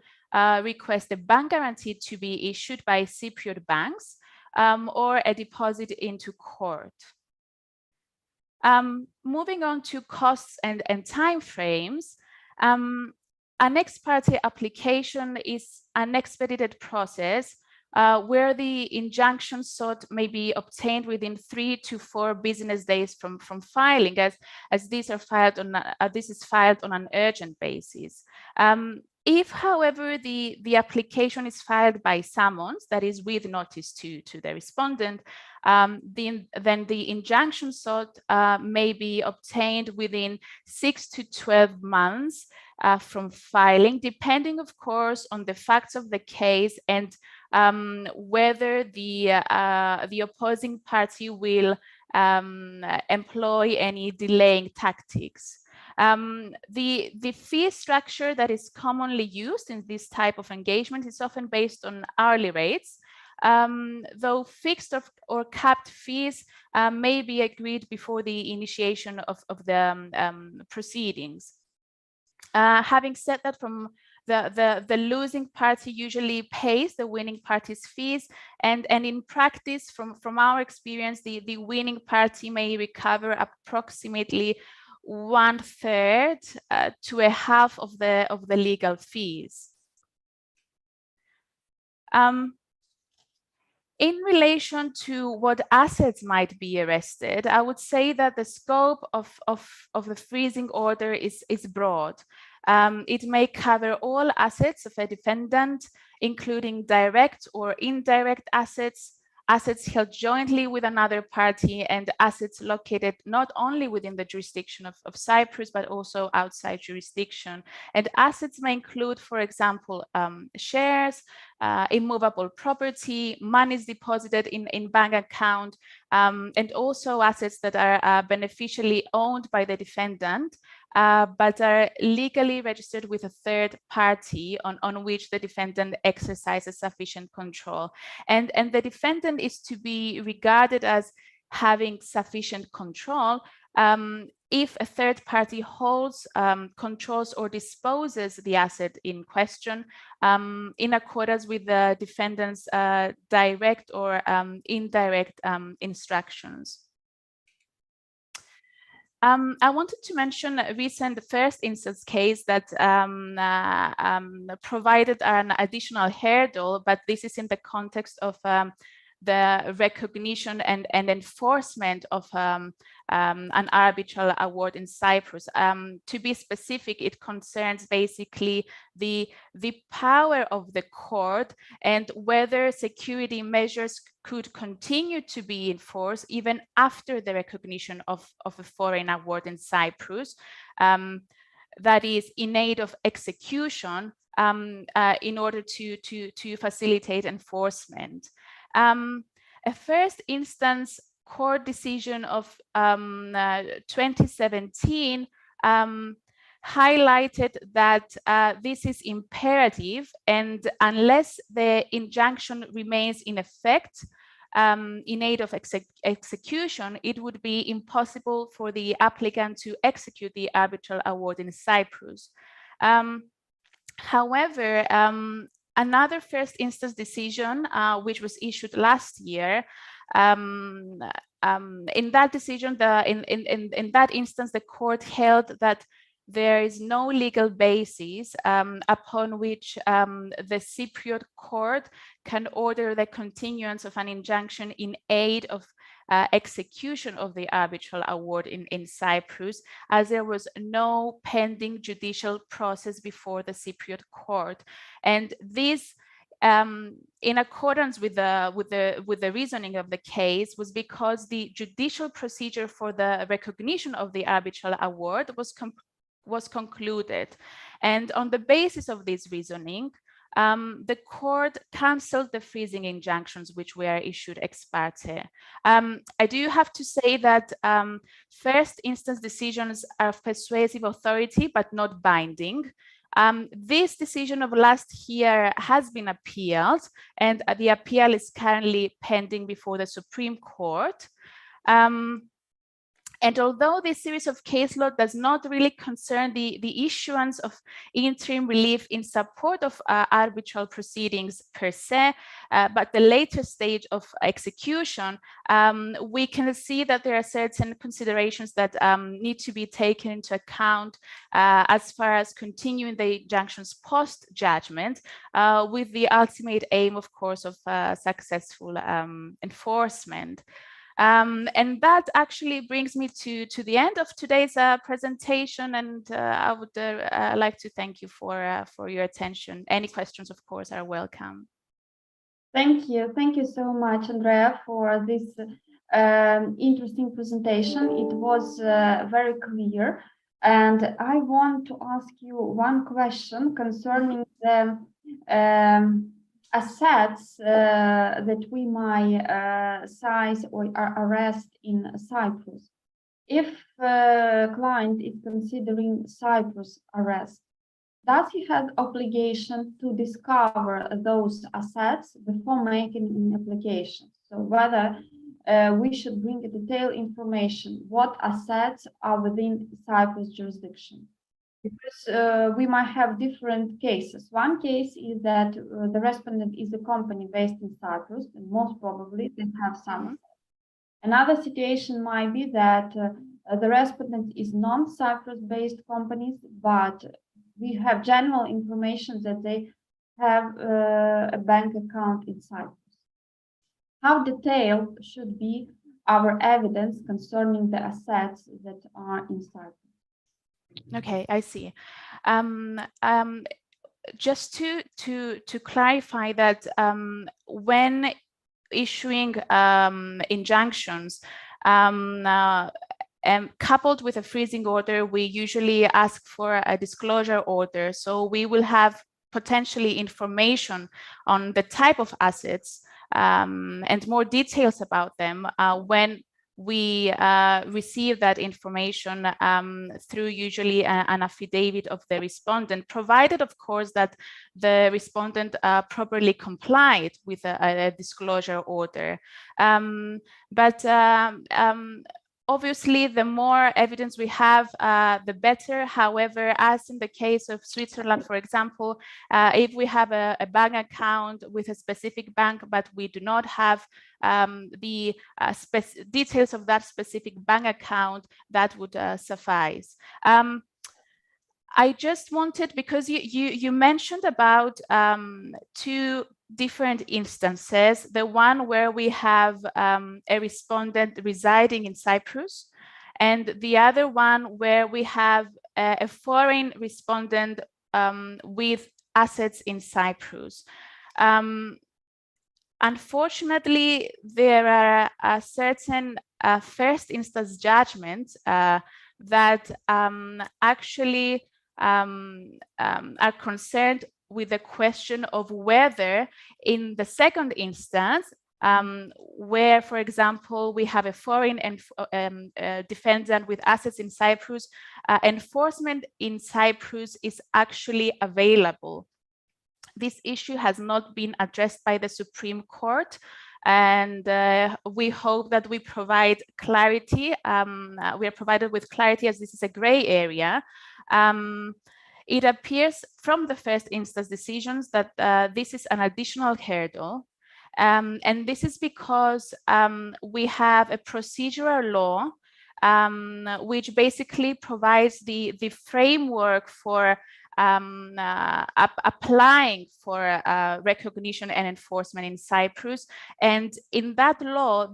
request a bank guarantee to be issued by Cypriot banks or a deposit into court. Moving on to costs and time frames, an ex parte application is an expedited process where the injunction sought may be obtained within 3 to 4 business days from filing, as these are filed on this is filed on an urgent basis. If, however, the application is filed by summons, that is with notice to the respondent, then the injunction sought may be obtained within 6 to 12 months from filing, depending, of course, on the facts of the case and whether the opposing party will employ any delaying tactics. The fee structure that is commonly used in this type of engagement is often based on hourly rates, though fixed or capped fees may be agreed before the initiation of the proceedings. Having said that, from the losing party usually pays the winning party's fees, and in practice, from our experience, the winning party may recover approximately 1/3 to a half of the legal fees. In relation to what assets might be arrested, I would say that the scope of the freezing order is broad. It may cover all assets of a defendant, including direct or indirect assets, assets held jointly with another party, and assets located not only within the jurisdiction of Cyprus, but also outside jurisdiction. And assets may include, for example, shares, immovable property, monies deposited in bank account, and also assets that are beneficially owned by the defendant, but are legally registered with a third party on which the defendant exercises sufficient control. And the defendant is to be regarded as having sufficient control if a third party holds, controls, or disposes the asset in question in accordance with the defendant's direct or indirect instructions. I wanted to mention a recent first instance case that provided an additional hurdle, but this is in the context of the recognition and enforcement of an arbitral award in Cyprus. To be specific, it concerns basically the power of the court and whether security measures could continue to be enforced even after the recognition of a foreign award in Cyprus, that is in aid of execution in order to facilitate enforcement. A first instance court decision of 2017 highlighted that this is imperative, and unless the injunction remains in effect in aid of execution, it would be impossible for the applicant to execute the arbitral award in Cyprus. However, another first instance decision, which was issued last year, in that decision, in that instance, the court held that there is no legal basis upon which the Cypriot court can order the continuance of an injunction in aid of execution of the arbitral award in Cyprus, as there was no pending judicial process before the Cypriot court. And this, in accordance with the reasoning of the case, was because the judicial procedure for the recognition of the arbitral award was concluded. And on the basis of this reasoning, the court cancelled the freezing injunctions which were issued ex parte. I do have to say that first instance decisions are of persuasive authority, but not binding. This decision of last year has been appealed, and the appeal is currently pending before the Supreme Court. And although this series of case law does not really concern the issuance of interim relief in support of arbitral proceedings per se, but the later stage of execution, we can see that there are certain considerations that need to be taken into account as far as continuing the injunctions post-judgment, with the ultimate aim, of course, of successful enforcement. And that actually brings me to the end of today's presentation, and I would like to thank you for your attention. Any questions, of course, are welcome. Thank you so much, Andrea, for this interesting presentation. It was very clear, and I want to ask you one question concerning the assets that we might seize or arrest in Cyprus. If a client is considering Cyprus arrest, does he have obligation to discover those assets before making an application? So whether we should bring a detailed information, what assets are within Cyprus jurisdiction? Because we might have different cases. One case is that the respondent is a company based in Cyprus, and most probably they have some. Another situation might be that the respondent is non-Cyprus based companies, but we have general information that they have a bank account in Cyprus. How detailed should be our evidence concerning the assets that are in Cyprus? Okay, I see. Just to clarify that when issuing injunctions, coupled with a freezing order, we usually ask for a disclosure order. So we will have potentially information on the type of assets and more details about them when we receive that information through usually an affidavit of the respondent, provided, of course, that the respondent properly complied with a disclosure order. Obviously, the more evidence we have, the better. However, as in the case of Switzerland, for example, if we have a bank account with a specific bank, but we do not have the details of that specific bank account, that would suffice. I just wanted, because you mentioned about two different instances, the one where we have a respondent residing in Cyprus, and the other one where we have a foreign respondent with assets in Cyprus. Unfortunately, there are certain first instance judgments that actually are concerned with the question of whether in the second instance, where, for example, we have a foreign defendant with assets in Cyprus, enforcement in Cyprus is actually available. This issue has not been addressed by the Supreme Court, and we hope that we provide clarity. We are provided with clarity, as this is a gray area. It appears from the first instance decisions that this is an additional hurdle. And this is because we have a procedural law which basically provides the framework for applying for recognition and enforcement in Cyprus. And in that law,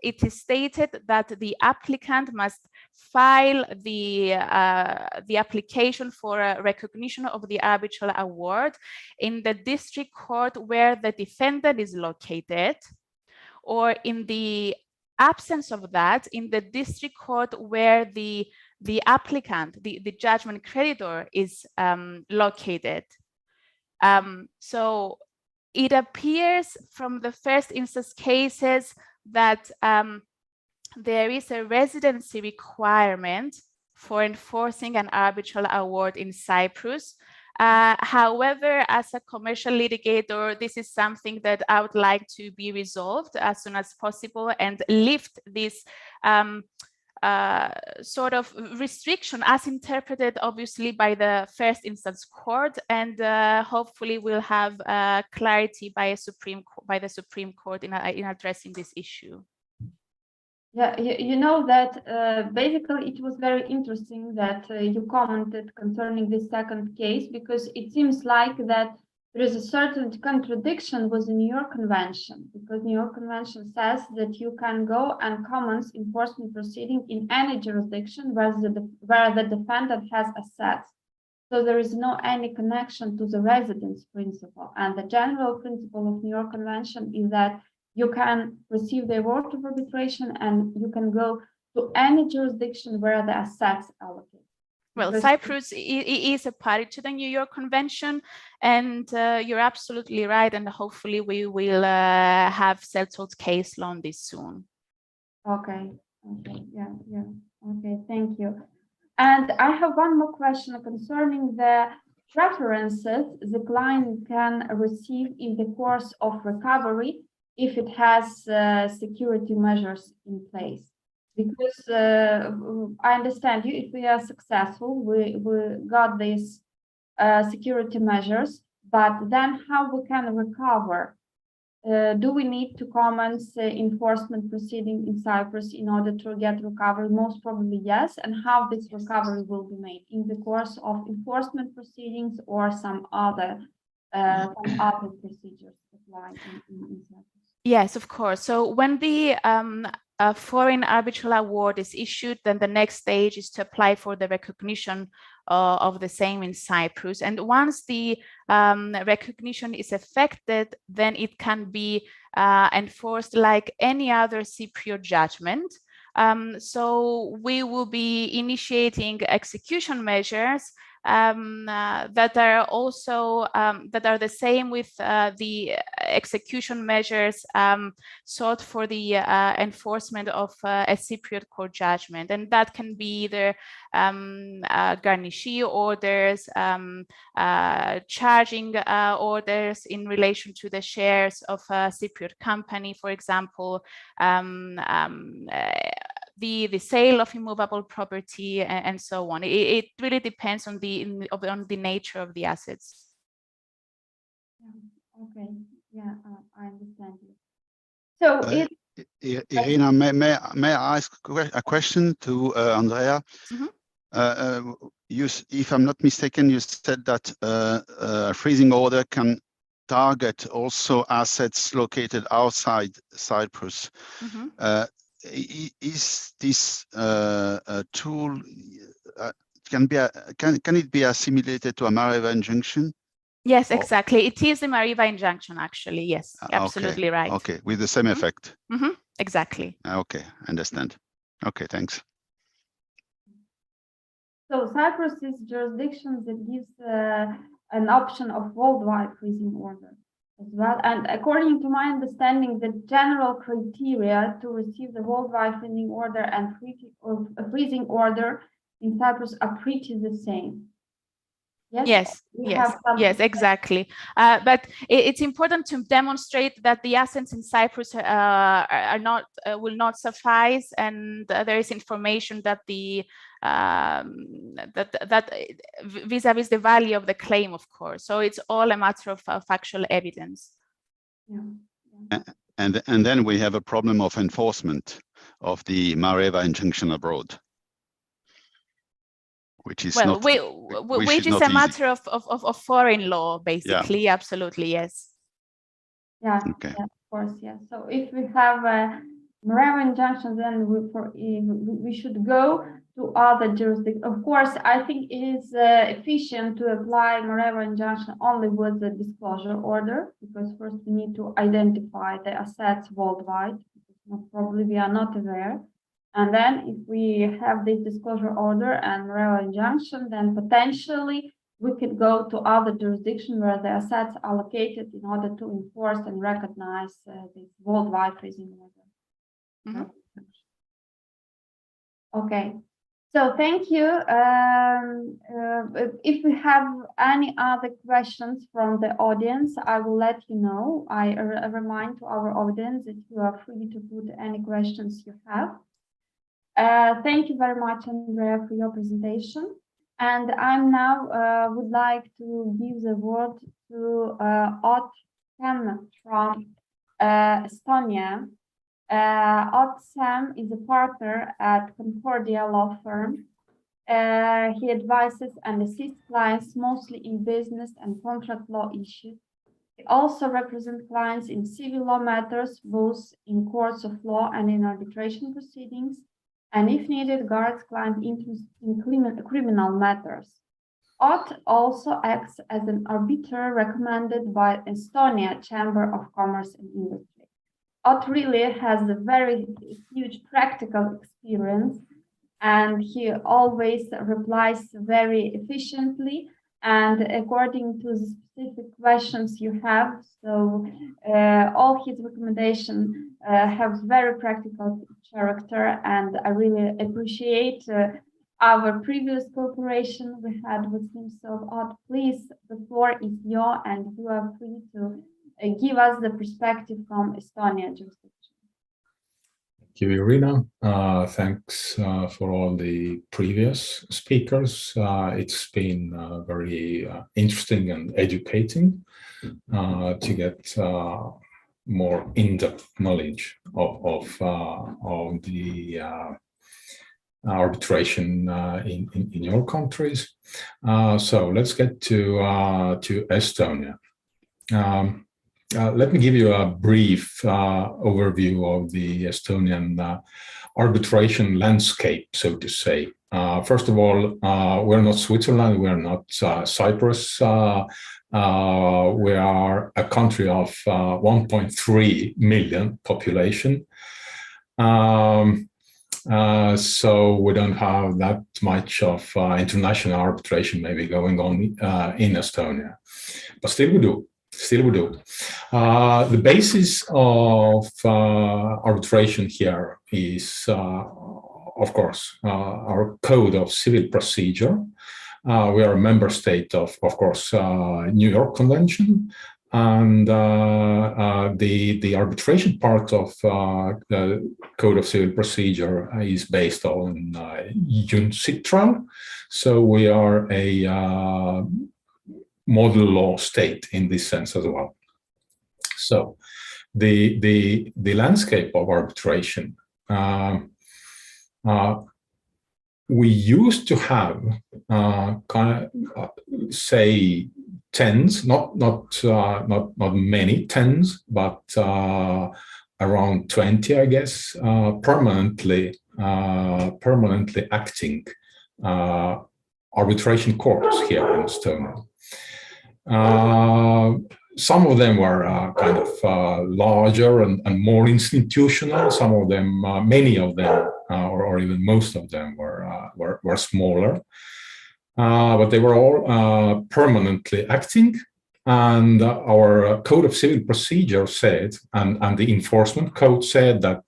it is stated that the applicant must file the application for recognition of the arbitral award in the district court where the defendant is located, or in the absence of that, in the district court where the applicant, the judgment creditor, is located. So it appears from the first instance cases that there is a residency requirement for enforcing an arbitral award in Cyprus. However, as a commercial litigator, this is something that I would like to be resolved as soon as possible and lift this sort of restriction as interpreted, obviously, by the first instance court, and hopefully we'll have clarity by the Supreme Court in addressing this issue. Yeah, you know that basically it was very interesting that you commented concerning this second case, because it seems like that there is a certain contradiction with the New York Convention, because New York Convention says that you can go and commence enforcement proceeding in any jurisdiction where the defendant has assets. So there is no any connection to the residence principle. And the general principle of New York Convention is that you can receive the award of arbitration and you can go to any jurisdiction where the assets are located. Well, Because- Cyprus is a party to the New York Convention, and you're absolutely right. And hopefully we will have settled case law on this soon. Okay, yeah. Okay, thank you. And I have one more question concerning the preferences the client can receive in the course of recovery if it has security measures in place. Because I understand you, if we are successful, we got these security measures, but then how we can recover? Do we need to commence enforcement proceeding in Cyprus in order to get recovery? Most probably yes. And how this recovery will be made in the course of enforcement proceedings or some other procedures applied in Cyprus? Yes, of course. So when the foreign arbitral award is issued, then the next stage is to apply for the recognition of the same in Cyprus. And once the recognition is effected, then it can be enforced like any other Cypriot judgment. So we will be initiating execution measures that are also that are the same with the execution measures sought for the enforcement of a Cypriot court judgment, and that can be either garnishee orders, charging orders in relation to the shares of a Cypriot company, for example, the sale of immovable property, and so on. It really depends on the nature of the assets. Okay, yeah, I understand you. So Irina, may I ask a question to Andrea? Mm-hmm. If I'm not mistaken, you said that a freezing order can target also assets located outside Cyprus. Mm-hmm. Is this a tool? Can it be assimilated to a Mariva injunction? Yes, exactly. It is the Mariva injunction, actually. Yes, absolutely okay. right. Okay, with the same effect. Mm-hmm. Exactly. Okay, understand. Okay, thanks. So Cyprus is jurisdiction that gives an option of worldwide freezing order as well. And according to my understanding, the general criteria to receive the worldwide freezing order and freezing order in Cyprus are pretty the same. Yes, yes, exactly. But it's important to demonstrate that the assets in Cyprus are not will not suffice, and there is information that the that vis-a-vis the value of the claim, of course. So it's all a matter of factual evidence. Yeah. And then we have a problem of enforcement of the Mariva injunction abroad, which is well, not, which is a matter of foreign law, basically. Yeah. Absolutely, yes. Yeah, okay. Yeah, of course, yes. So if we have a Mariva injunction, then we should go to other jurisdictions. Of course, I think it is efficient to apply Mariva injunction only with the disclosure order, because first we need to identify the assets worldwide, because most probably we are not aware. And then if we have this disclosure order and Mariva injunction, then potentially we could go to other jurisdictions where the assets are located in order to enforce and recognize this worldwide freezing order. Mm-hmm. Okay, so thank you. If we have any other questions from the audience, I will let you know. I remind to our audience that you are free to put any questions you have. Thank you very much, Andrea, for your presentation. And I'm now would like to give the word to Otsem from Estonia. Otsem is a partner at Concordia law firm. He advises and assists clients mostly in business and contract law issues. They also represent clients in civil law matters, both in courts of law and in arbitration proceedings, and if needed, guards client interests in criminal matters. OT also acts as an arbiter recommended by Estonia Chamber of Commerce and Industry. OT really has a very huge practical experience, and he always replies very efficiently and according to the specific questions you have. So all his recommendations have very practical character, and I really appreciate our previous cooperation we had with him. So please, the floor is yours, and you are free to give us the perspective from Estonia jurisdiction. Thank you, Irina. Thanks for all the previous speakers. It's been very interesting and educating to get more in-depth knowledge of the arbitration in your countries. So let's get to Estonia. Let me give you a brief overview of the Estonian arbitration landscape, so to say. First of all, we're not Switzerland, we're not Cyprus. We are a country of 1.3 million population. So we don't have that much of international arbitration maybe going on in Estonia, but still we do. The basis of arbitration here is, of course, our Code of Civil Procedure. We are a member state of course, New York Convention, and the arbitration part of the Code of Civil Procedure is based on UNCITRAL. So we are a model law state in this sense as well. So the landscape of arbitration, we used to have say tens, not many tens, but around 20, I guess, permanently acting arbitration courts here in Estonia. Some of them were kind of larger and more institutional. Some of them, many of them, or even most of them were smaller. But they were all permanently acting. And our Code of Civil Procedure said, and the enforcement code said that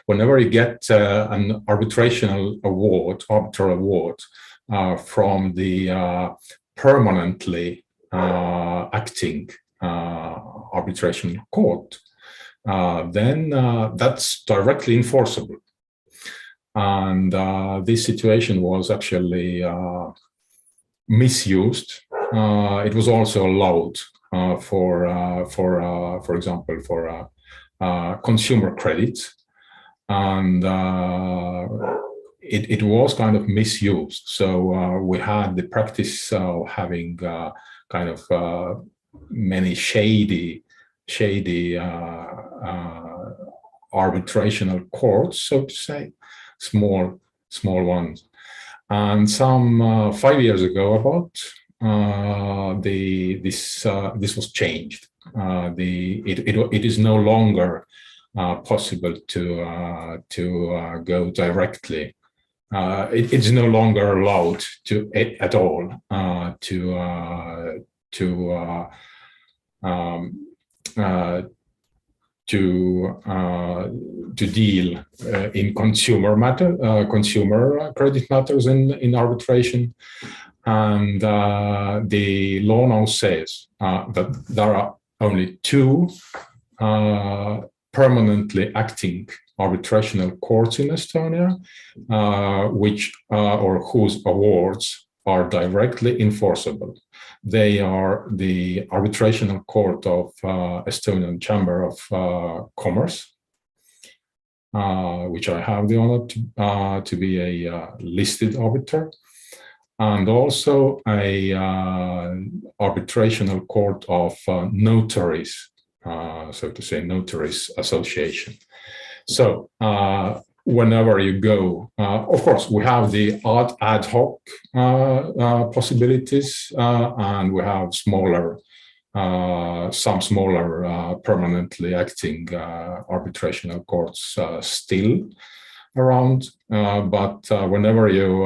whenever you get an arbitral award from the permanently acting arbitration court, then that's directly enforceable. And this situation was actually misused. It was also allowed for example, for consumer credit, and it was kind of misused. So we had the practice of having kind of many shady arbitrational courts, so to say, small ones. And some 5 years ago, about this was changed. It is no longer possible to go directly. It is no longer allowed to at all to deal in consumer credit matters in arbitration. And the law now says that there are only two permanently acting arbitrational courts in Estonia, which or whose awards are directly enforceable. They are the arbitrational court of Estonian Chamber of Commerce, which I have the honor to be a listed arbiter, and also a arbitrational court of notaries, so to say, notaries association. So whenever you go, of course, we have the ad hoc possibilities, and we have some smaller permanently acting arbitrational courts still around. But whenever you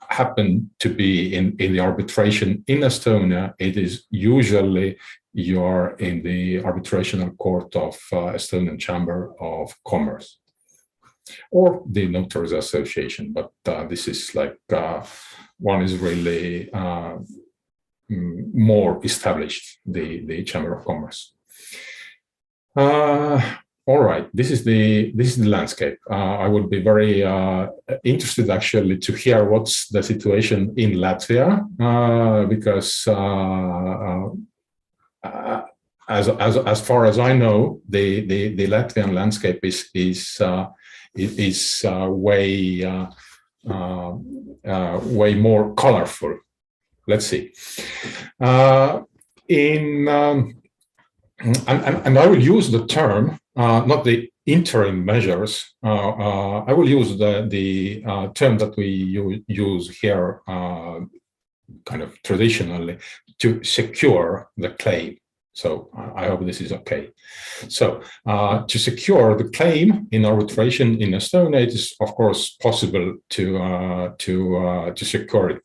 happen to be in the arbitration in Estonia, it is usually you're in the arbitrational court of Estonian Chamber of Commerce or the Notaries Association. But this is like one is really more established, the Chamber of Commerce. All right, this is the landscape. I would be very interested actually to hear what's the situation in Latvia, because as far as I know, the Latvian landscape is way more colorful. Let's see. And I will use the term, not the interim measures. I will use the term that we use here, kind of traditionally, to secure the claim. So I hope this is okay. So to secure the claim in arbitration in Estonia, it is of course possible to secure it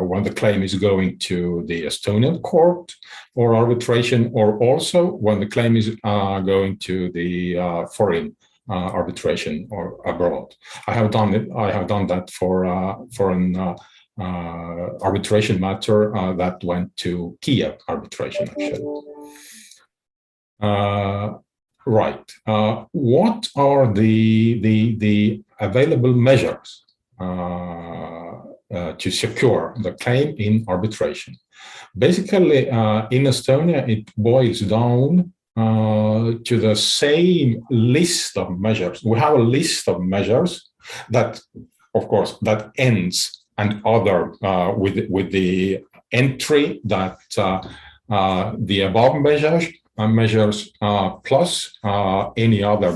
when the claim is going to the Estonian court or arbitration, or also when the claim is going to the foreign arbitration or abroad. I have done it. I have done that for an arbitration matter that went to Kiev arbitration, actually. Right. What are the available measures to secure the claim in arbitration? Basically, in Estonia, it boils down to the same list of measures. We have a list of measures that, of course, that ends and other with the entry that the above measures plus any other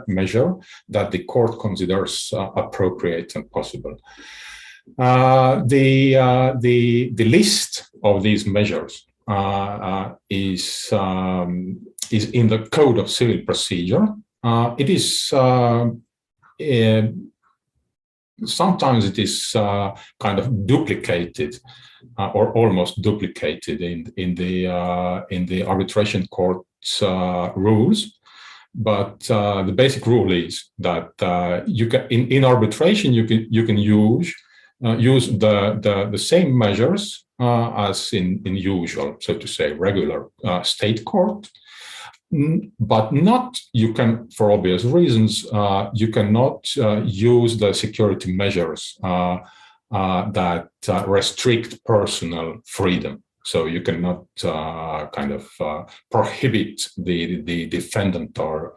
measure that the court considers appropriate and possible. The list of these measures is in the Code of Civil Procedure. It is sometimes it is kind of duplicated or almost duplicated in the arbitration court's rules. But the basic rule is that you can in arbitration you can use the same measures as in usual, so to say, regular state court. But not, you can, for obvious reasons, you cannot use the security measures that restrict personal freedom. So you cannot kind of prohibit the defendant or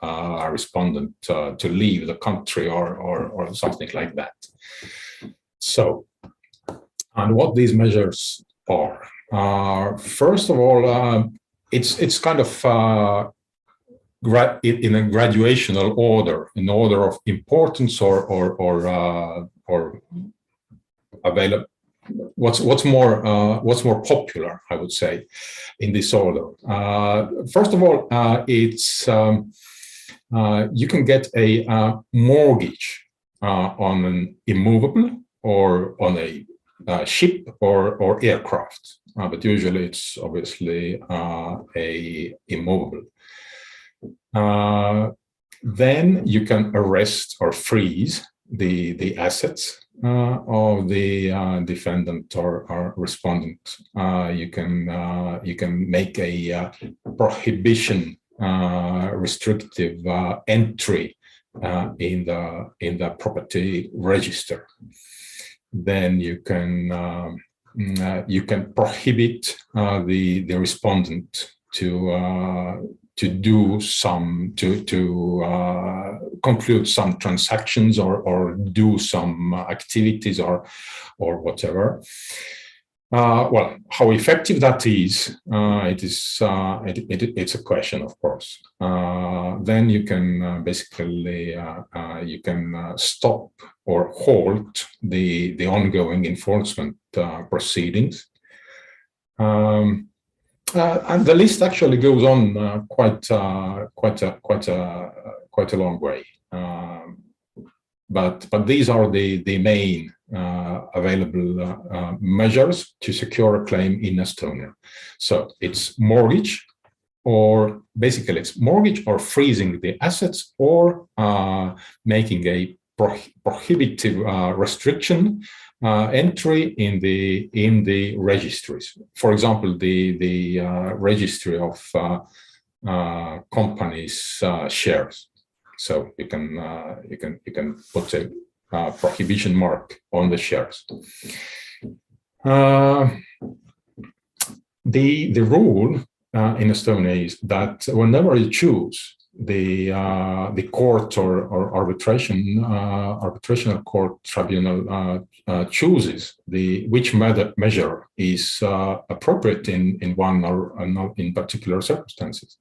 respondent to leave the country or something like that. So, and what these measures are, first of all, it's kind of in a graduational order, in order of importance or available. What's more popular, I would say, in this order. First of all, it's you can get a mortgage on an immovable or on a ship or aircraft, but usually it's obviously a immovable. Then you can arrest or freeze the assets of the defendant or respondent. You can make a prohibition restrictive entry in the property register. Then you can prohibit the respondent to do some conclude some transactions or do some activities or whatever. Well, how effective that is, it's a question, of course. Then you can basically stop or halt the ongoing enforcement proceedings. And the list actually goes on quite a long way. But these are the main available measures to secure a claim in Estonia. So it's mortgage, or basically it's mortgage or freezing the assets, or making a prohibitive restriction entry in the registries. For example, the registry of companies' shares. So you can put a prohibition mark on the shares. The rule in Estonia is that whenever you choose the court or arbitration court tribunal chooses which measure is appropriate in one or not in particular circumstances.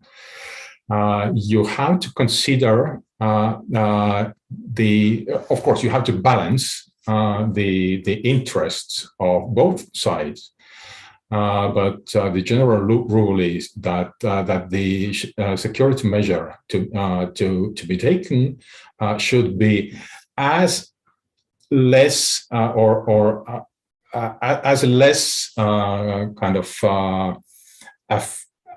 You have to consider of course, you have to balance the interests of both sides. But the general rule is that the security measure to be taken should be as less as less kind of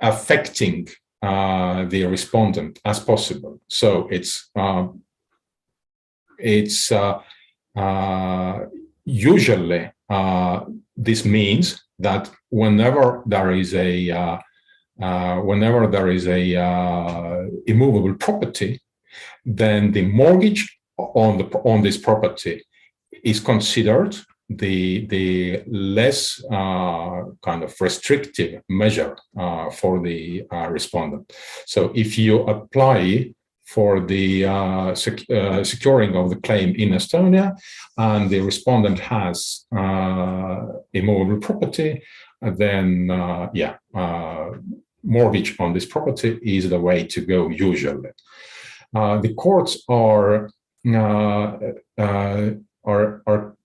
affecting the respondent as possible. So it's usually this means that whenever there is a immovable property, then the mortgage on this property is considered the less kind of restrictive measure for the respondent. So if you apply for the securing of the claim in Estonia and the respondent has immovable property, then mortgage on this property is the way to go usually. The courts are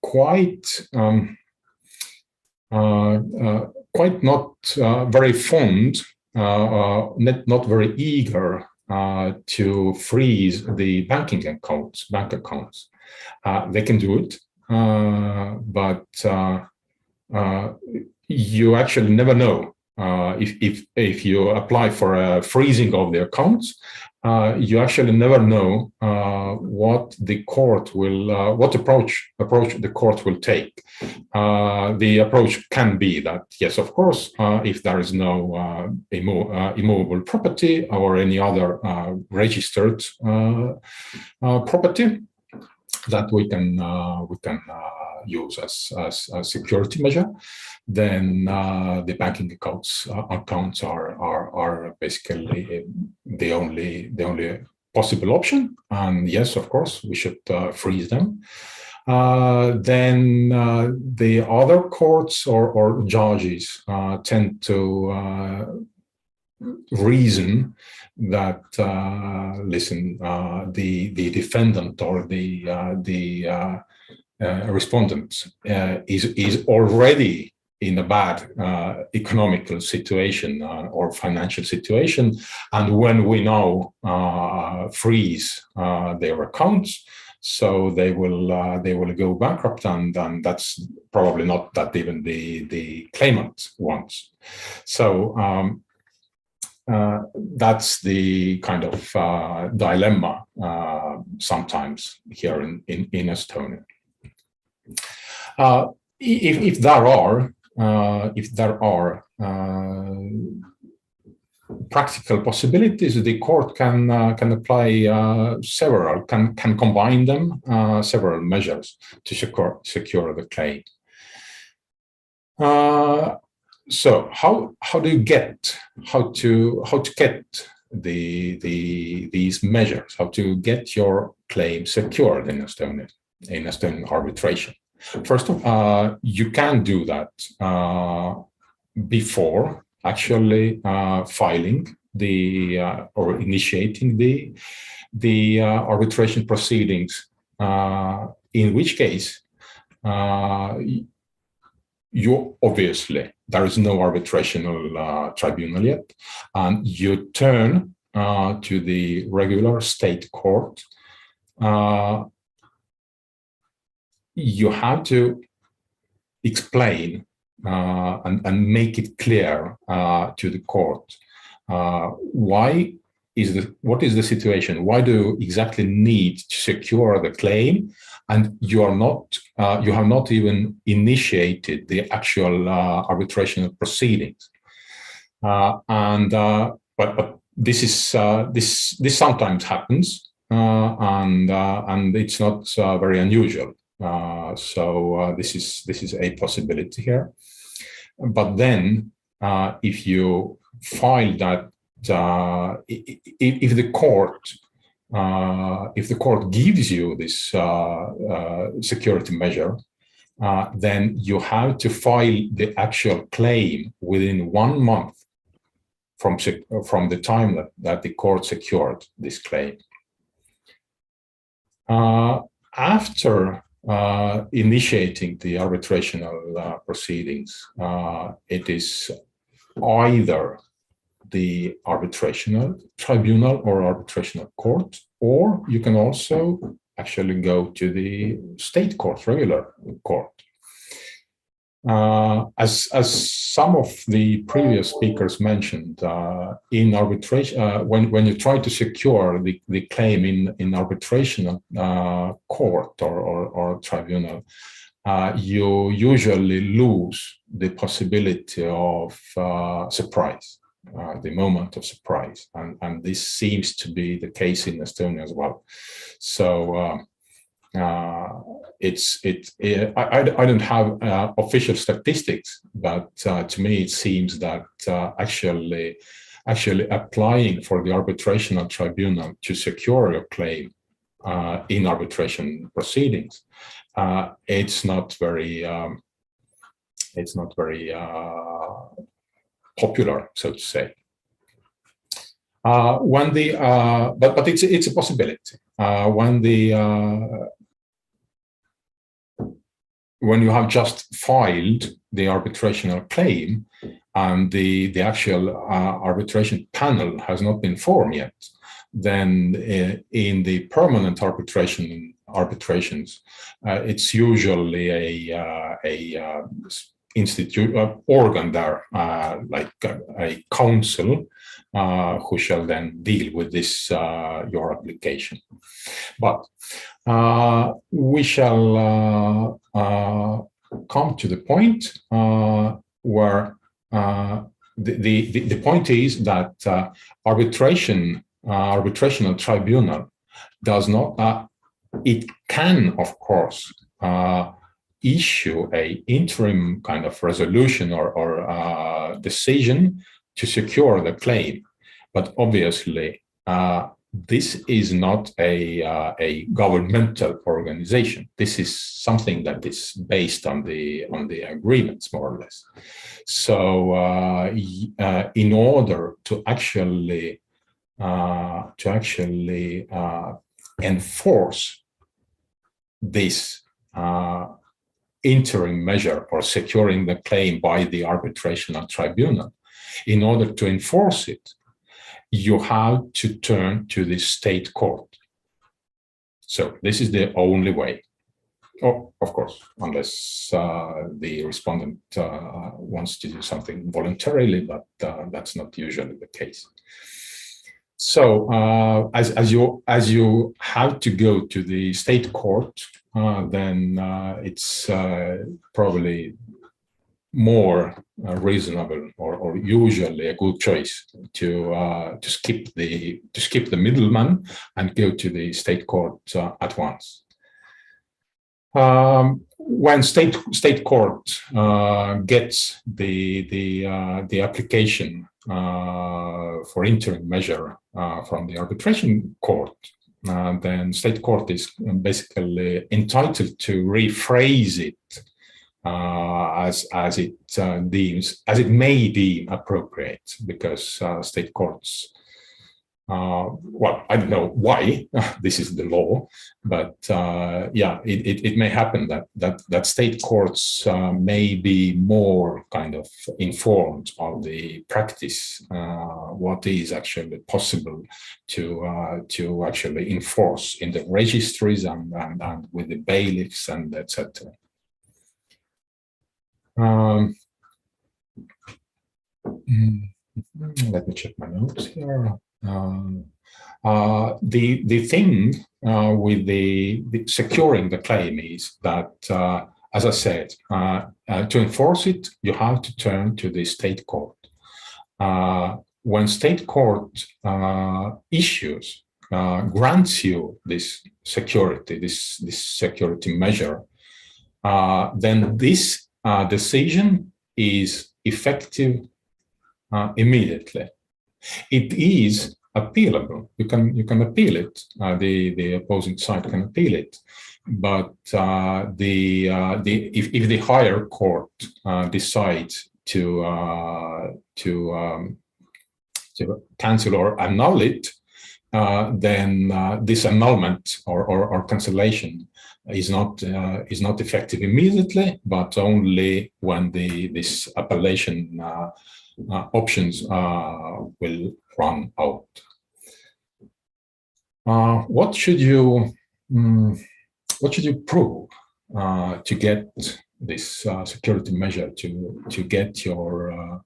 quite not very fond, not very eager to freeze the bank accounts. They can do it, but you actually never know if you apply for a freezing of the accounts. You actually never know what the court will, what approach the court will take. The approach can be that, yes, of course, if there is no immovable property or any other registered property, that we can use as a security measure, then the banking accounts are basically the only possible option. And yes, of course, we should freeze them. Then the other courts or judges tend to reason that listen, the defendant or the respondent is already in a bad economical situation or financial situation, and when we now freeze their accounts, so they will go bankrupt, and that's probably not that even the claimant wants. So that's the kind of dilemma sometimes here in Estonia. If there are practical possibilities, the court can apply can combine them, several measures to secure the claim. So how to get these measures, how to get your claim secured in Estonian arbitration. First of all, you can do that before actually filing or initiating the arbitration proceedings, in which case you obviously, there is no arbitrational tribunal yet, and you turn to the regular state court. You have to explain and make it clear to the court what is the situation? Why do you exactly need to secure the claim? And you have not even initiated the actual arbitration proceedings. But this sometimes happens, and it's not very unusual. So this is a possibility here. But then, if you file that, if the court gives you this security measure, then you have to file the actual claim within 1 month from the time that the court secured this claim. After initiating the arbitrational proceedings, it is either the arbitrational tribunal or arbitrational court, or you can also actually go to the state court, regular court. As some of the previous speakers mentioned, in arbitration, when you try to secure the claim in arbitration court or tribunal, you usually lose the possibility of surprise, the moment of surprise, and this seems to be the case in Estonia as well. So I don't have official statistics, but to me it seems that actually applying for the arbitrational tribunal to secure your claim in arbitration proceedings, it's not very popular, so to say. But it's a possibility. When you have just filed the arbitrational claim and the actual arbitration panel has not been formed yet, then in the permanent arbitrations, it's usually a organ there, like a council, who shall then deal with this your application. But we shall come to the point where the point is that arbitrational tribunal does not. It can, of course, issue a interim kind of resolution or decision to secure the claim, but obviously this is not a governmental organization. This is something that is based on the agreements, more or less. So in order to actually enforce this interim measure or securing the claim by the arbitrational tribunal, in order to enforce it, you have to turn to the state court. So this is the only way. Oh, of course, unless the respondent wants to do something voluntarily, but that's not usually the case. So as you have to go to the state court, then it's probably more reasonable or usually a good choice to skip the middleman and go to the state court at once. When state court gets the application for interim measure from the arbitration court, then state court is basically entitled to rephrase it as it may deem appropriate, because state courts, well, I don't know why this is the law, but yeah, it may happen that state courts may be more kind of informed of the practice, what is actually possible to actually enforce in the registries and with the bailiffs and etc. Let me check my notes here. The thing with the securing the claim is that, as I said, to enforce it, you have to turn to the state court. When state court issues, grants you this security, this security measure, then this decision is effective immediately. It is appealable. You can appeal it. The opposing side can appeal it, but if the higher court decides to cancel or annul it, then this annulment or cancellation is not effective immediately, but only when this appellation options will run out. What should you prove to get this security measure to get your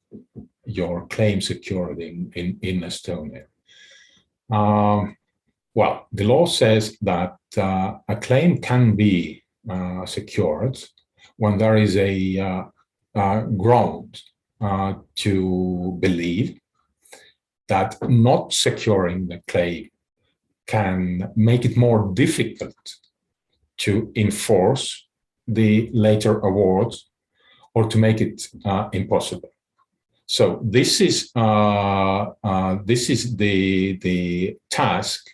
claim secured in Estonia? Well, the law says that a claim can be secured when there is a ground to believe that not securing the claim can make it more difficult to enforce the later awards or to make it impossible. So this is the task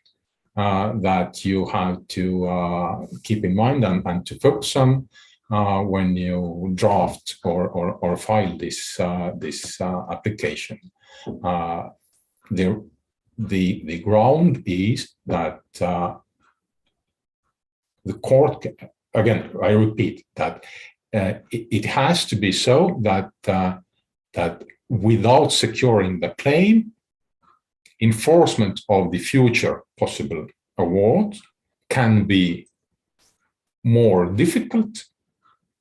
that you have to keep in mind and to focus on when you draft or file this application. The ground is that the court, again, I repeat that it has to be so that without securing the claim, enforcement of the future possible award can be more difficult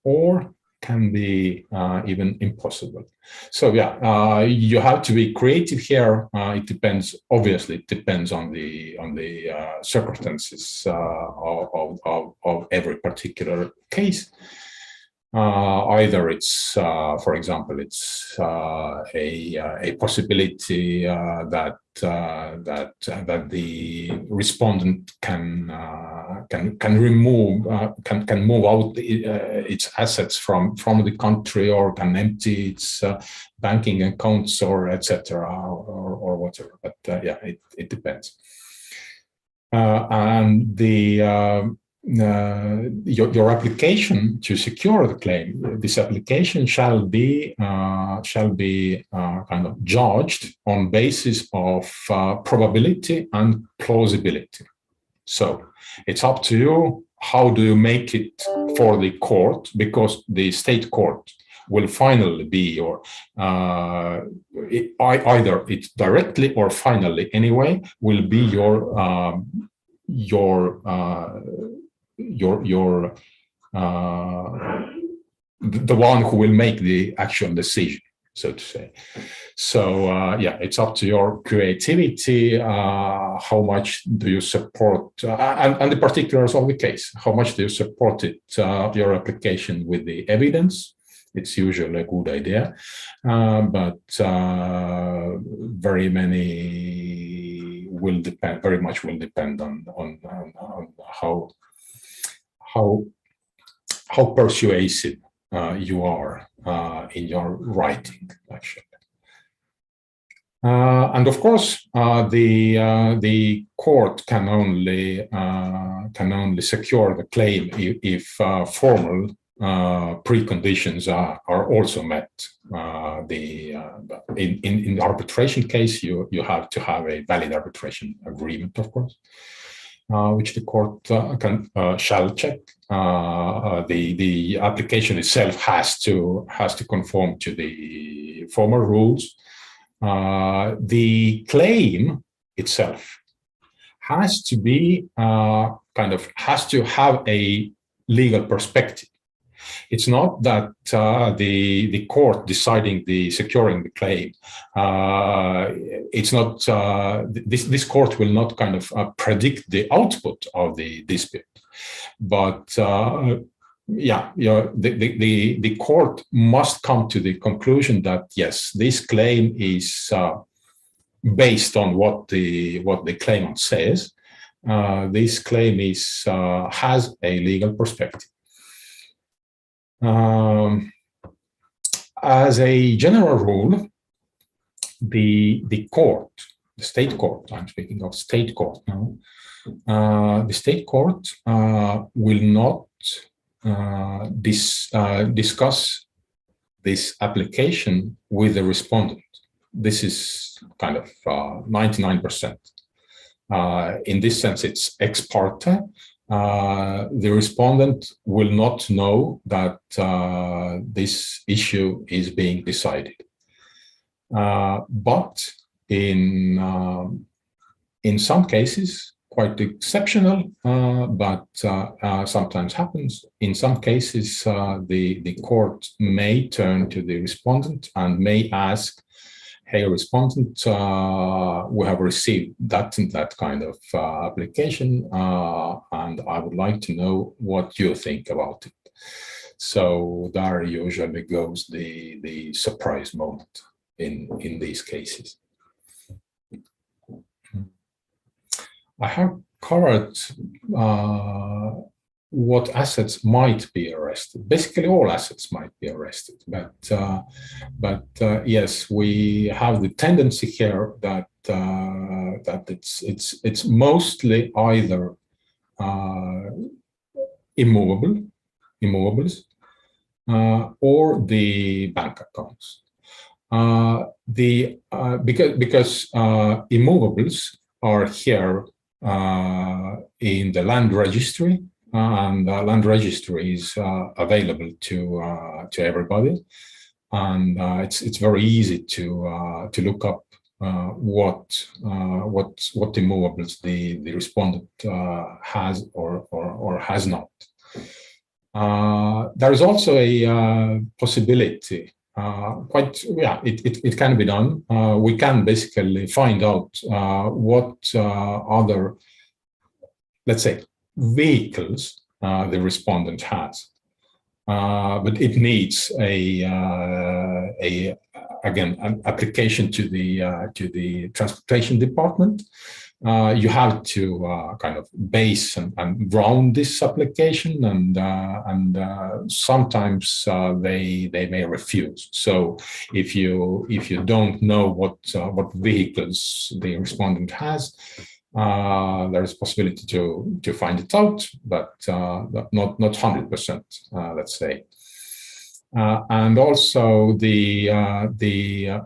or can be even impossible. So yeah, you have to be creative here. It depends, obviously, it depends on the circumstances of every particular case. Either it's, for example, it's a possibility that the respondent can move out its assets from the country, or can empty its banking accounts, or etc. or whatever. But yeah, it depends. And your application to secure the claim, this application shall be kind of judged on basis of probability and plausibility. So it's up to you. How do you make it for the court? Because the state court will finally be your either it's directly or finally anyway will be the one who will make the actual decision, so to say. So yeah, it's up to your creativity. How much do you support, and the particulars of the case? How much do you support it, your application, with the evidence? It's usually a good idea, but very much will depend on how persuasive you are in your writing, actually. And of course, the court can only secure the claim if formal preconditions are also met. In the arbitration case, you have to have a valid arbitration agreement, of course, which the court shall check. The application itself has to conform to the formal rules. The claim itself has to be has to have a legal perspective. It's not that the court deciding securing the claim. It's not this court will not predict the output of the dispute, but the court must come to the conclusion that yes, this claim is based on what the claimant says. This claim has a legal perspective. As a general rule, the state court, I'm speaking of state court now, the state court will not discuss this application with the respondent. This is 99%. In this sense, it's ex parte. The respondent will not know that this issue is being decided. But in some cases, quite exceptional, but sometimes happens. In some cases, the court may turn to the respondent and may ask, hey, respondent, we have received that and that kind of application, and I would like to know what you think about it. So there usually goes the surprise moment in these cases. I have covered what assets might be arrested. Basically, all assets might be arrested, but yes, we have the tendency here that it's mostly either immovables, or the bank accounts. Because immovables are here in the land registry, and the land registry is available to everybody, and it's very easy to look up what immovables the respondent has or has not. There is also a possibility. It can be done. We can basically find out what other, let's say, vehicles the respondent has, but it needs an application to the transportation department. You have to base and round this application, and sometimes they may refuse. So if you don't know what vehicles the respondent has, there is a possibility to find it out, but not 100%, let's say. And also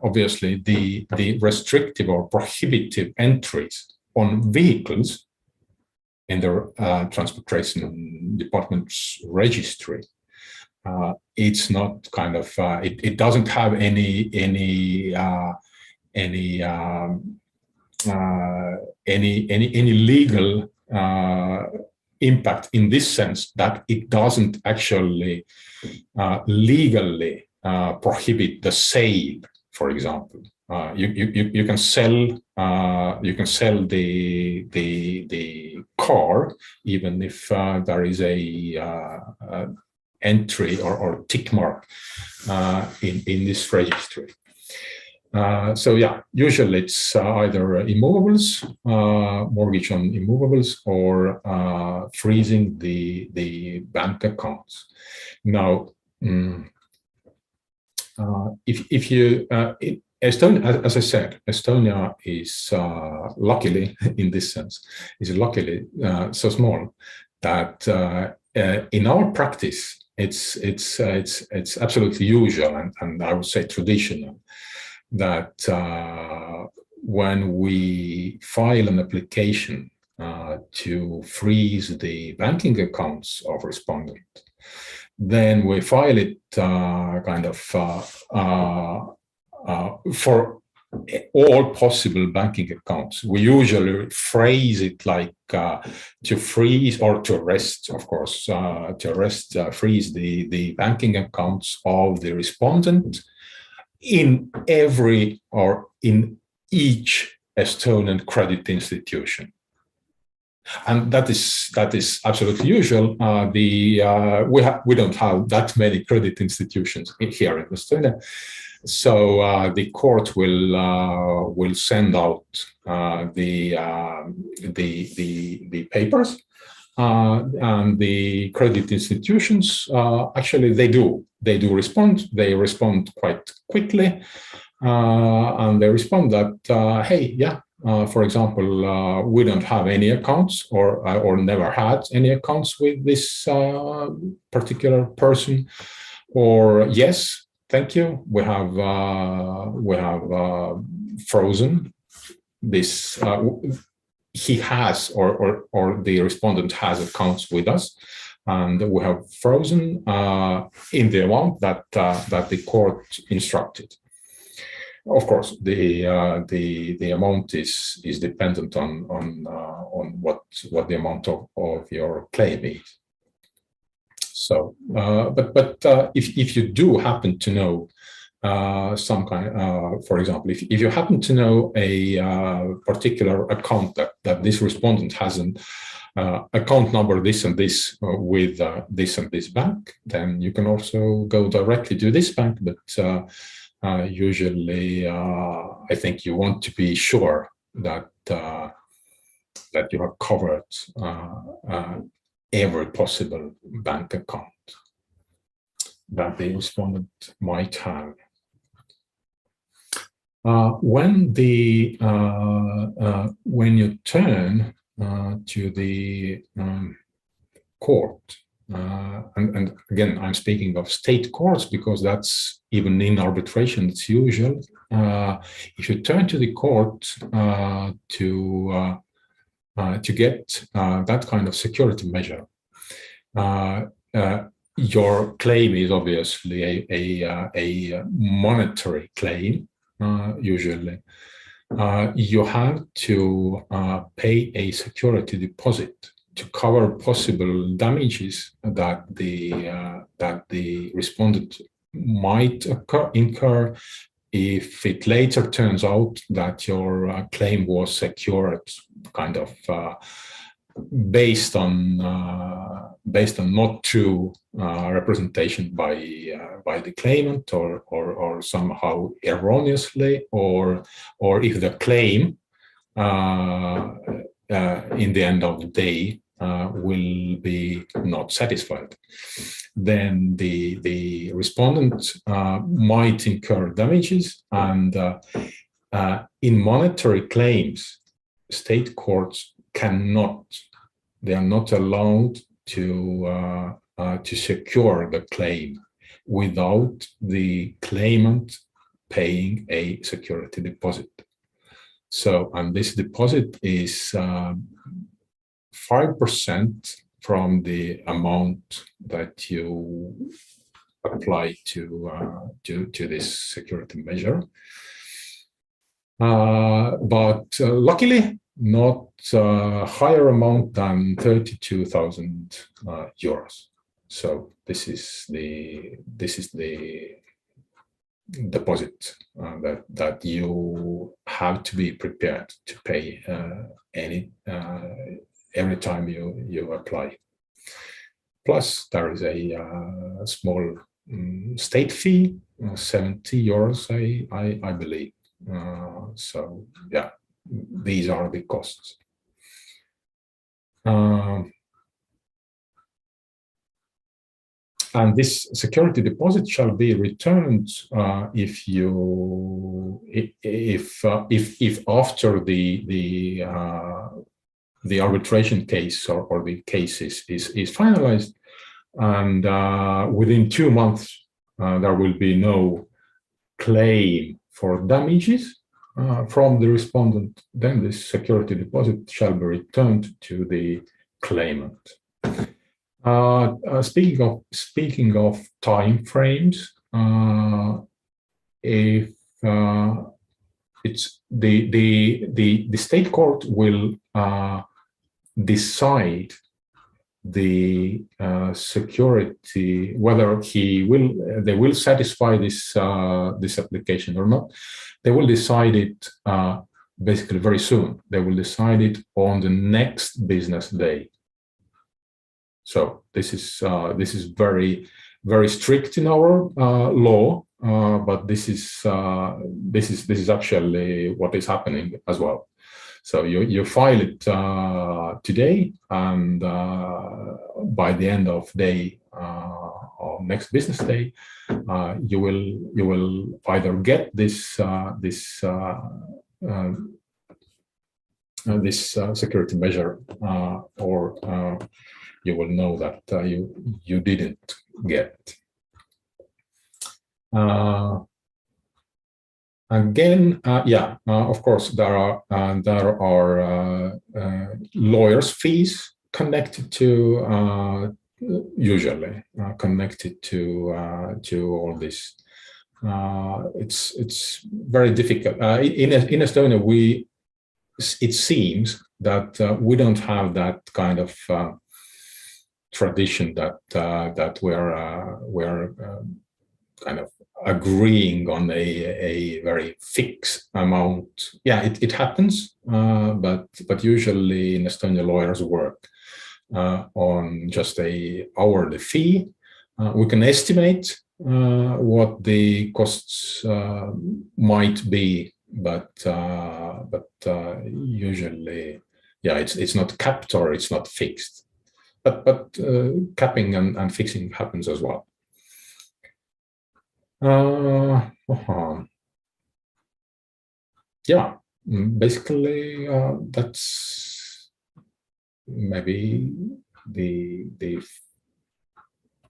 obviously the restrictive or prohibitive entries on vehicles in the transportation department's registry. It's not it doesn't have any legal impact in this sense that it doesn't actually legally prohibit the sale. For example, you can sell the car even if there is a entry or tick mark in this registry. So yeah, usually it's either immovables, mortgage on immovables, or freezing the bank accounts. Now, Estonia, as I said, Estonia is luckily, in this sense, is luckily so small that in our practice, it's absolutely usual and I would say traditional that when we file an application to freeze the banking accounts of respondent, then we file it for all possible banking accounts. We usually phrase it like to freeze or to arrest, of course, to arrest, freeze the banking accounts of the respondent in every or in each Estonian credit institution. And that is absolutely usual. We don't have that many credit institutions here in Estonia, so the court will send out the papers, and the credit institutions actually they do respond. They respond quite quickly, and they respond that hey, yeah. For example, we don't have any accounts or never had any accounts with this particular person, or yes, thank you, we have frozen this. He has or the respondent has accounts with us, and we have frozen in the amount that the court instructed. Of course, the amount is dependent on what the amount of your claim is. So, but if you do happen to know some kind, for example, if you happen to know a particular account that this respondent has an account number this and this with this and this bank, then you can also go directly to this bank, but usually, I think you want to be sure that you have covered every possible bank account that the respondent might have. When you turn to the court, and again, I'm speaking of state courts because that's even in arbitration, it's usual. If you turn to the court to get that kind of security measure, your claim is obviously a monetary claim. Usually, you have to pay a security deposit to cover possible damages that the respondent might incur if it later turns out that your claim was secured kind of based on not true representation by the claimant or somehow erroneously, or if the claim in the end of the day will be not satisfied, then the respondent might incur damages. And in monetary claims, state courts they are not allowed to secure the claim without the claimant paying a security deposit. So, and this deposit is 5% from the amount that you apply to this security measure. But luckily, not higher amount than 32,000 euros. So this is the deposit that you have to be prepared to pay every time you apply. Plus, there is a small state fee, 70 euros, I believe. So yeah, these are the costs. And this security deposit shall be returned if after the arbitration case or the case is finalized, and within 2 months there will be no claim for damages from the respondent, then this security deposit shall be returned to the claimant. Speaking of time frames, if it's the state court will decide the security, whether they will satisfy this application or not. They will decide it basically very soon. They will decide it on the next business day. So this is very, very strict in our law, but this is actually what is happening as well. So you file it today, and by the end of day or next business day, you will either get this security measure, or you will know that you didn't get it. Again, of course, there are lawyers' fees connected to usually connected to all this. It's very difficult. In Estonia, it seems that we don't have that kind of tradition that we're kind of agreeing on a very fixed amount. Yeah, it happens, but usually in Estonia lawyers work on just a hourly fee. We can estimate what the costs might be, but usually, yeah, it's not capped or it's not fixed. But capping and fixing happens as well. Yeah, basically that's maybe the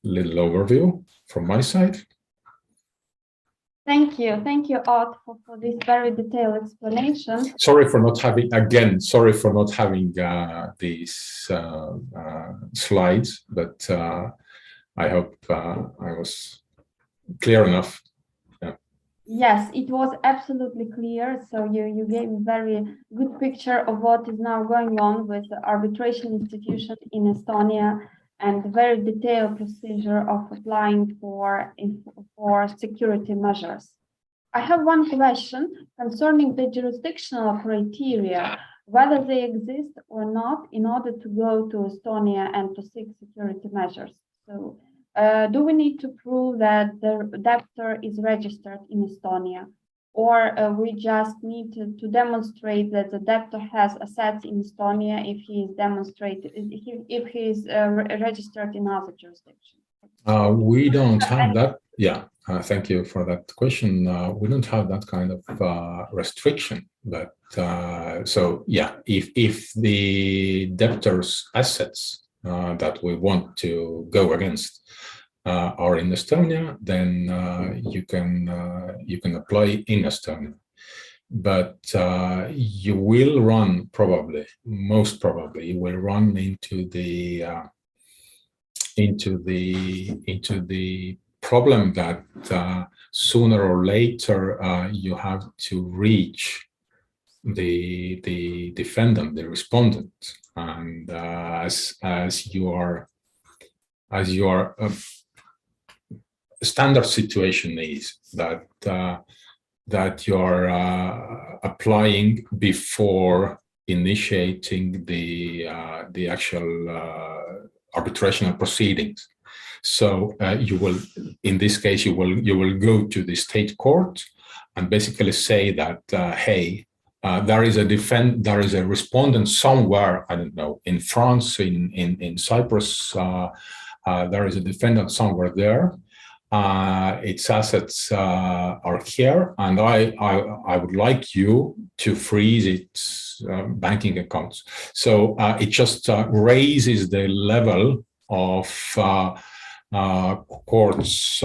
little overview from my side. Thank you, Ott, for this very detailed explanation. Sorry for not having these slides, but I hope I was clear enough. Yeah. Yes, it was absolutely clear. So you gave a very good picture of what is now going on with the arbitration institution in Estonia, and the very detailed procedure of applying for security measures. I have one question concerning the jurisdictional criteria, whether they exist or not in order to go to Estonia and to seek security measures. So do we need to prove that the debtor is registered in Estonia, or we just need to demonstrate that the debtor has assets in Estonia if he is registered in other jurisdictions? We don't have that. Yeah, thank you for that question. We don't have that kind of restriction, but so yeah, if the debtor's assets that we want to go against are in Estonia, then you can apply in Estonia. But you will run most probably, you will run into the problem that sooner or later you have to reach the defendant, the respondent, and as your standard situation is that you're applying before initiating the actual arbitration proceedings. So you will, in this case, you will go to the state court and basically say that hey, there is a respondent somewhere, I don't know, in France, in Cyprus, There is a defendant somewhere there. Its assets are here, and I would like you to freeze its banking accounts. So it just raises the level of courts'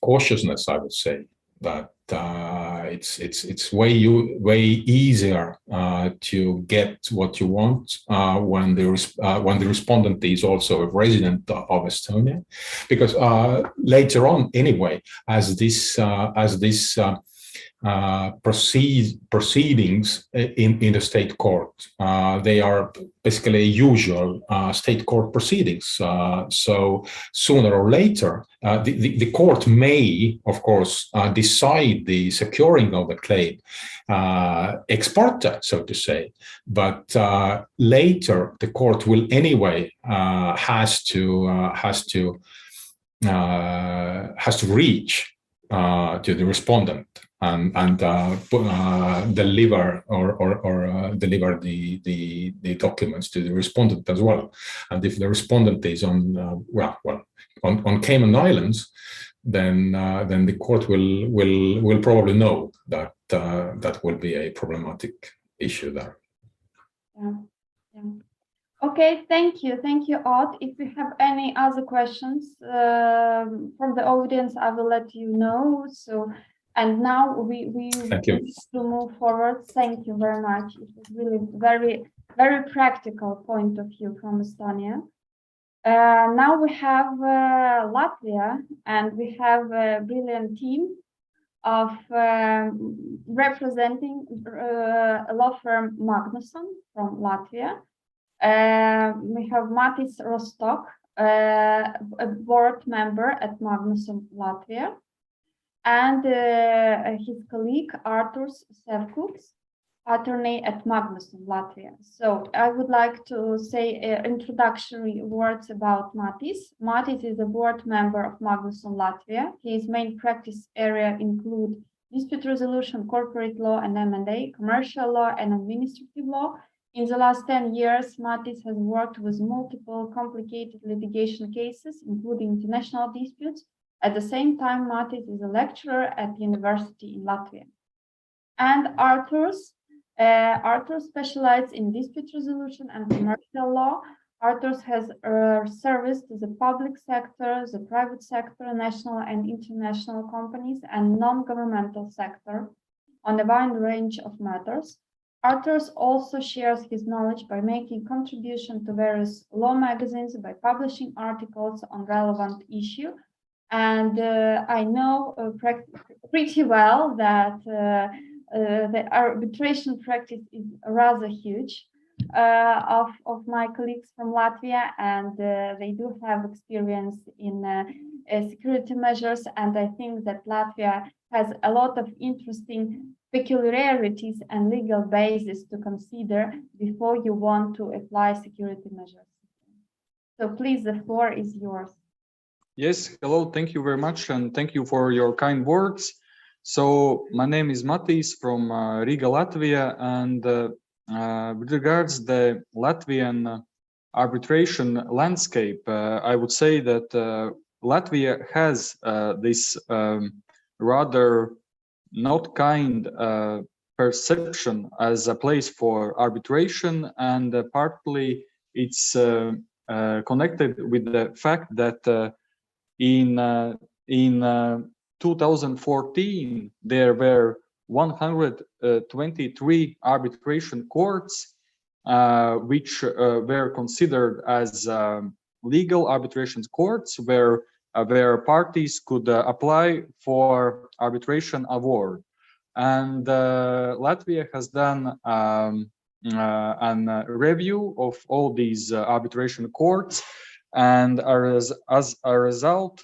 cautiousness, I would say, that it's way easier to get what you want when the respondent is also a resident of Estonia, because later on, anyway, as this proceedings in the state court, they are basically usual state court proceedings. So sooner or later, the court may, of course, decide the securing of the claim ex parte, so to say. But later, the court will anyway has to reach to the respondent and deliver deliver the documents to the respondent as well. And if the respondent is on on Cayman Islands, then the court will probably know that that will be a problematic issue there. Yeah. Okay, thank you, Odd. If you have any other questions from the audience, I will let you know. So, and now we Thank you. need to move forward. Thank you very much. It was really very practical point of view from Estonia. Now we have Latvia, and we have a brilliant team of representing a law firm Magnusson from Latvia. We have Matis Rostok, a board member at Magnusson Latvia, and his colleague Arturs Sevkuks, attorney at Magnusson Latvia. So I would like to say introductory words about Matis. Matis is a board member of Magnusson Latvia. His main practice area include dispute resolution, corporate law and M&A, commercial law and administrative law. In the last 10 years, Matis has worked with multiple complicated litigation cases, including international disputes. At the same time, Matis is a lecturer at the university in Latvia. And Arturs specializes in dispute resolution and commercial law. Arturs has serviced the public sector, the private sector, national and international companies, and non-governmental sector on a wide range of matters. Arturs also shares his knowledge by making contribution to various law magazines, by publishing articles on relevant issue. And I know pretty well that the arbitration practice is rather huge of my colleagues from Latvia, and they do have experience in security measures. And I think that Latvia has a lot of interesting peculiarities and legal basis to consider before you want to apply security measures. So please, the floor is yours. Yes, hello, thank you very much, and thank you for your kind words. So my name is Matis from Riga, Latvia, and with regards the Latvian arbitration landscape, I would say that Latvia has this rather not kind perception as a place for arbitration, and partly it's connected with the fact that in 2014 there were 123 arbitration courts which were considered as legal arbitration courts where parties could apply for arbitration award. And Latvia has done a review of all these arbitration courts, and as a result,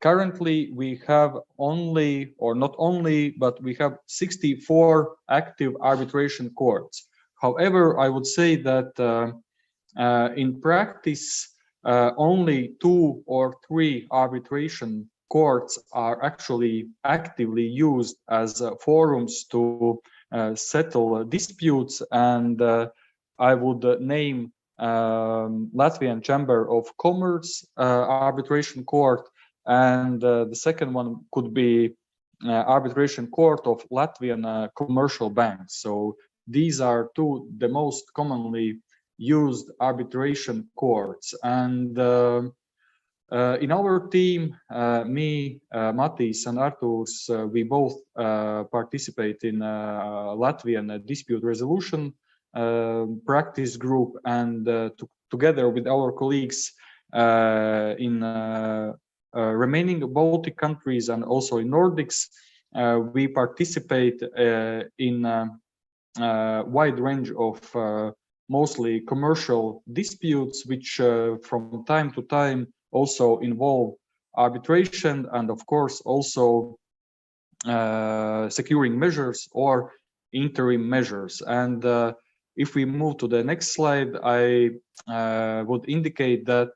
currently we have only, or not only, but we have 64 active arbitration courts. However, I would say that in practice, only 2 or 3 arbitration courts are actually actively used as forums to settle disputes, and I would name Latvian Chamber of Commerce arbitration court, and the second one could be arbitration court of Latvian commercial banks. So these are two the most commonly used arbitration courts. And in our team, me, Matis, and Arturs, we both participate in Latvian dispute resolution practice group, and together with our colleagues in remaining Baltic countries and also in Nordics, we participate in a wide range of mostly commercial disputes, which from time to time also involve arbitration, and of course also securing measures or interim measures. And if we move to the next slide, I would indicate that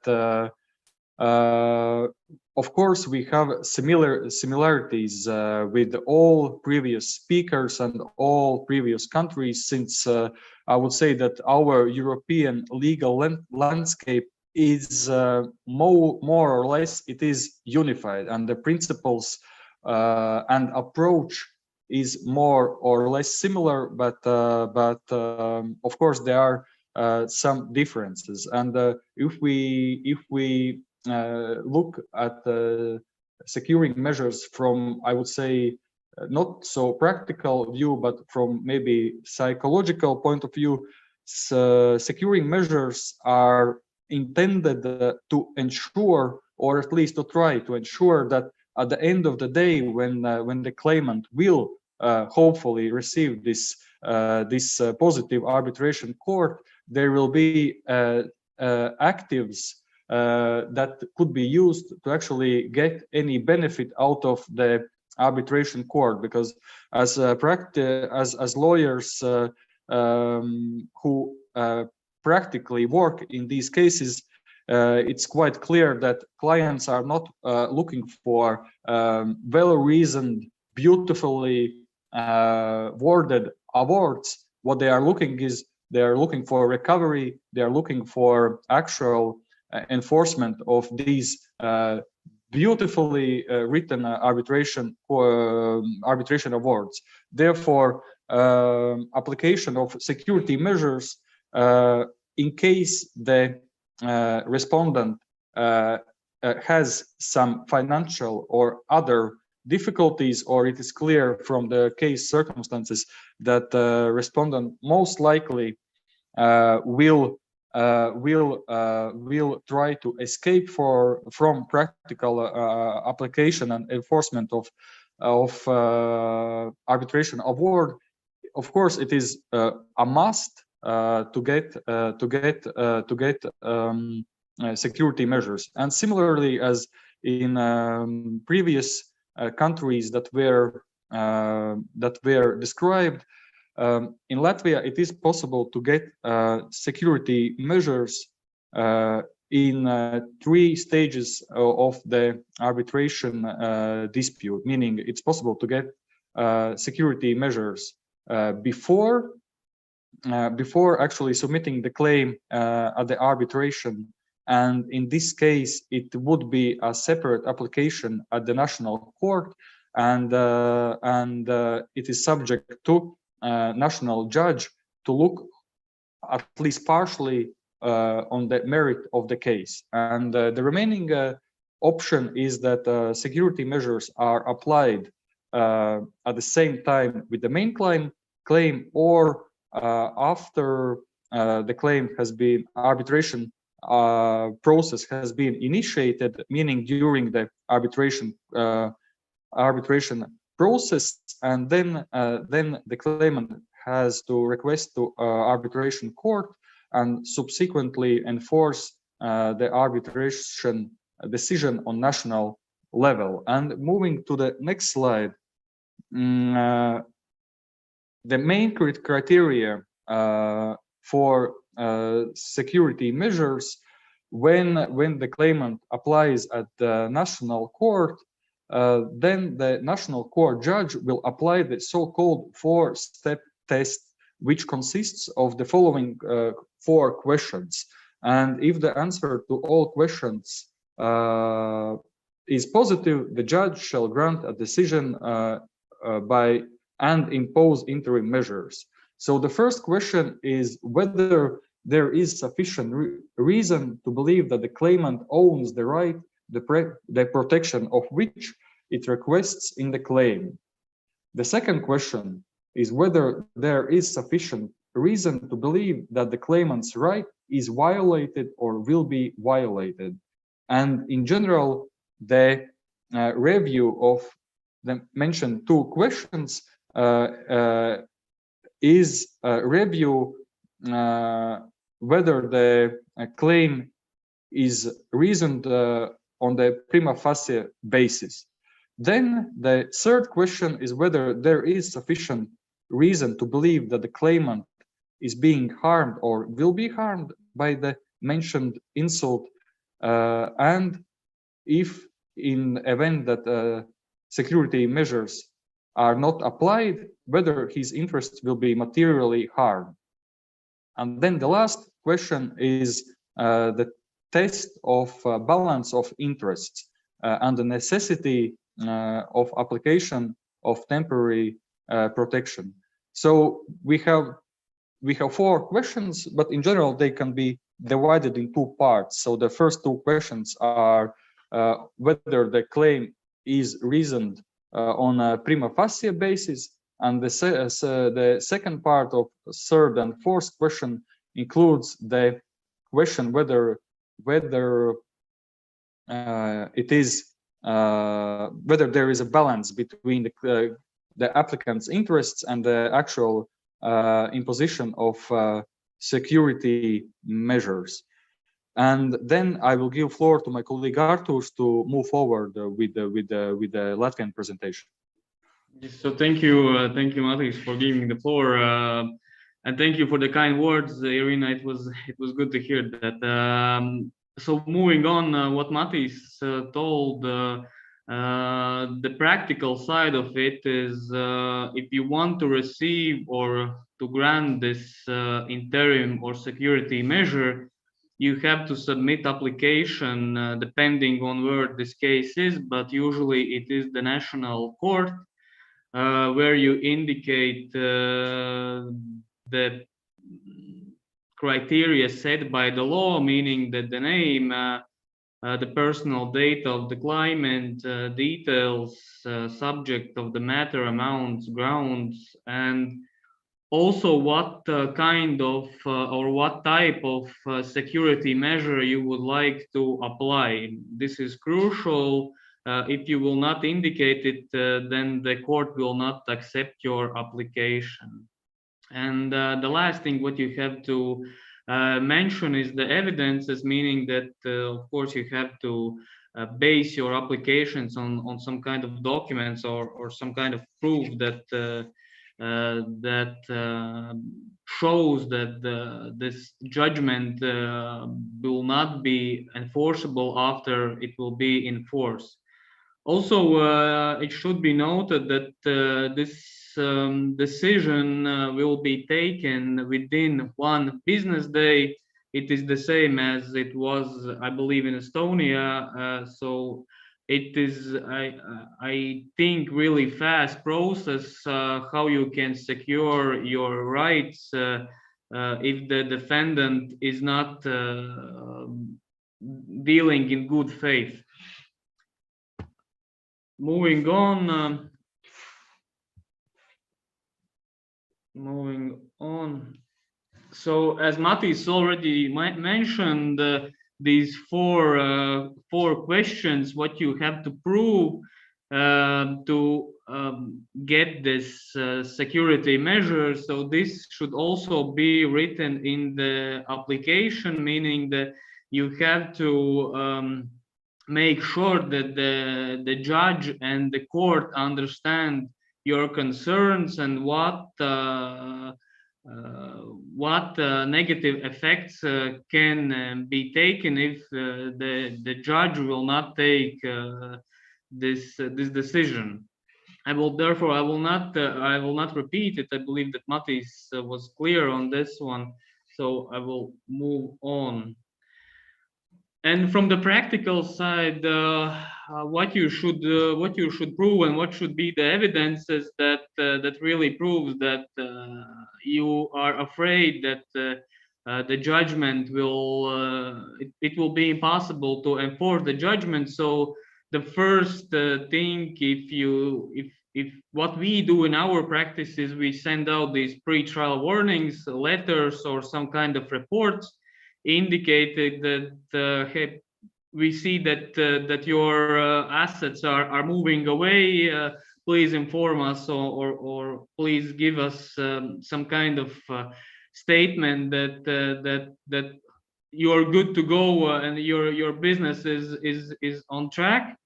of course we have similarities with all previous speakers and all previous countries, since I would say that our European legal landscape is more or less, it is unified, and the principles and approach is more or less similar, but of course there are some differences. And if we look at securing measures from, I would say, not so practical view, but from maybe psychological point of view, securing measures are intended to ensure, or at least to try to ensure, that at the end of the day, when the claimant will hopefully receive this positive arbitration court, there will be actives that could be used to actually get any benefit out of the arbitration court, because as lawyers who practically work in these cases, it's quite clear that clients are not looking for well-reasoned, beautifully worded awards. What they are looking for recovery. They are looking for actual enforcement of these beautifully written arbitration awards. Therefore, application of security measures in case the respondent has some financial or other difficulties, or it is clear from the case circumstances that the respondent most likely will try to escape from practical application and enforcement of arbitration award. Of course, it is a must to get security measures. And similarly, as in previous countries that were described, in Latvia, it is possible to get security measures in 3 stages of the arbitration dispute, meaning it's possible to get security measures before actually submitting the claim at the arbitration. And in this case, it would be a separate application at the national court, and it is subject to national judge to look at least partially on the merit of the case. And the remaining option is that security measures are applied at the same time with the main claim, or after the claim has been arbitration process has been initiated, meaning during the arbitration process, and then the claimant has to request to arbitration court and subsequently enforce the arbitration decision on national level. And moving to the next slide, the main criteria for security measures when the claimant applies at the national court, then the national court judge will apply the so-called 4-step test which consists of the following 4 questions. And if the answer to all questions is positive, the judge shall grant a decision and impose interim measures. So the first question is whether there is sufficient reason to believe that the claimant owns the right, the protection of which it requests in the claim. The second question is whether there is sufficient reason to believe that the claimant's right is violated or will be violated. And in general, the review of the mentioned 2 questions is a review whether the claim is reasoned on the prima facie basis. Then the third question is whether there is sufficient reason to believe that the claimant is being harmed or will be harmed by the mentioned insult, and if in event that security measures are not applied, whether his interests will be materially harmed. And then the last question is the test of balance of interests and the necessity of application of temporary protection. So we have 4 questions, but in general they can be divided in 2 parts. So the first 2 questions are whether the claim is reasoned on a prima facie basis, and the second part of 3rd and 4th question includes the question whether it is whether there is a balance between the applicant's interests and the actual imposition of security measures. And then I will give floor to my colleague Arturs to move forward with the Latvian presentation. So thank you, Matis, for giving the floor, and thank you for the kind words, Irina. It was good to hear that. So moving on, what Matis told, the practical side of it is if you want to receive or to grant this interim or security measure, you have to submit application depending on where this case is, but usually it is the national court where you indicate the criteria set by the law, meaning that the name, the personal data of the claimant, details, subject of the matter, amounts, grounds, and also what kind of or what type of security measure you would like to apply. This is crucial. If you will not indicate it, then the court will not accept your application. And the last thing what you have to mention is the evidences, meaning that of course you have to base your applications on some kind of documents or some kind of proof that shows that this judgment will not be enforceable after it will be in force. Also, it should be noted that this decision will be taken within 1 business day. It is the same as it was, I believe, in Estonia. So it is, I think, really fast process how you can secure your rights if the defendant is not dealing in good faith. Moving on. So as Matis already mentioned, these four questions, what you have to prove to get this security measure. So this should also be written in the application, meaning that you have to make sure that the judge and the court understand your concerns and what negative effects can be taken if the judge will not take this decision. I will not repeat it. I believe that Matis was clear on this one, so I will move on. And from the practical side, what you should prove and what should be the evidences that that really proves that you are afraid that the judgment will it will be impossible to enforce the judgment. So the first thing, if what we do in our practice is we send out these pre-trial warnings, letters, or some kind of reports indicating that hey, we see that that your assets are moving away. Please inform us, or please give us some kind of statement that you're good to go and your business is on track.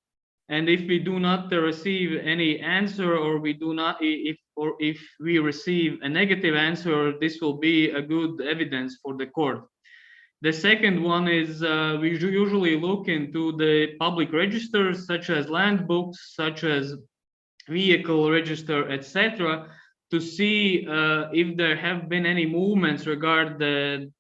And if we do not receive any answer, or we do not, if we receive a negative answer, this will be a good evidence for the court. The second one is we usually look into the public registers, such as land books, such as vehicle register, etc., to see if there have been any movements regarding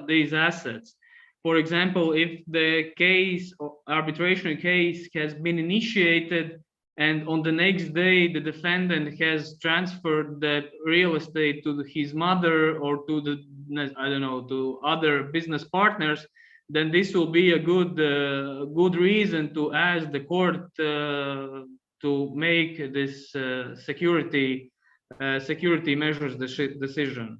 these assets. For example, if the case or arbitration case has been initiated and on the next day the defendant has transferred that real estate to his mother or to the, I don't know, to other business partners, then this will be a good reason to ask the court to make this security measures decision.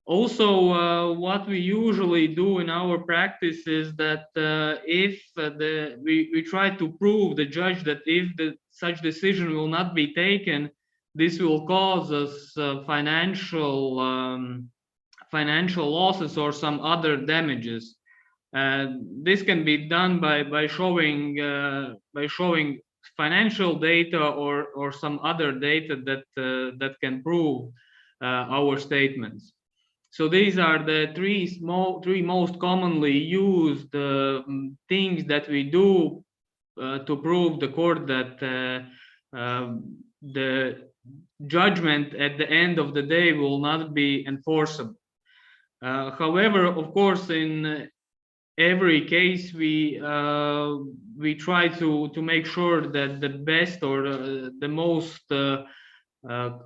Also, what we usually do in our practice is that if we try to prove the judge that if such decision will not be taken, this will cause us financial losses or some other damages. This can be done by showing financial data or some other data that can prove our statements. So these are the three most commonly used things that we do to prove the court that the judgment at the end of the day will not be enforceable. However, of course, in every case we try to make sure that the best or the most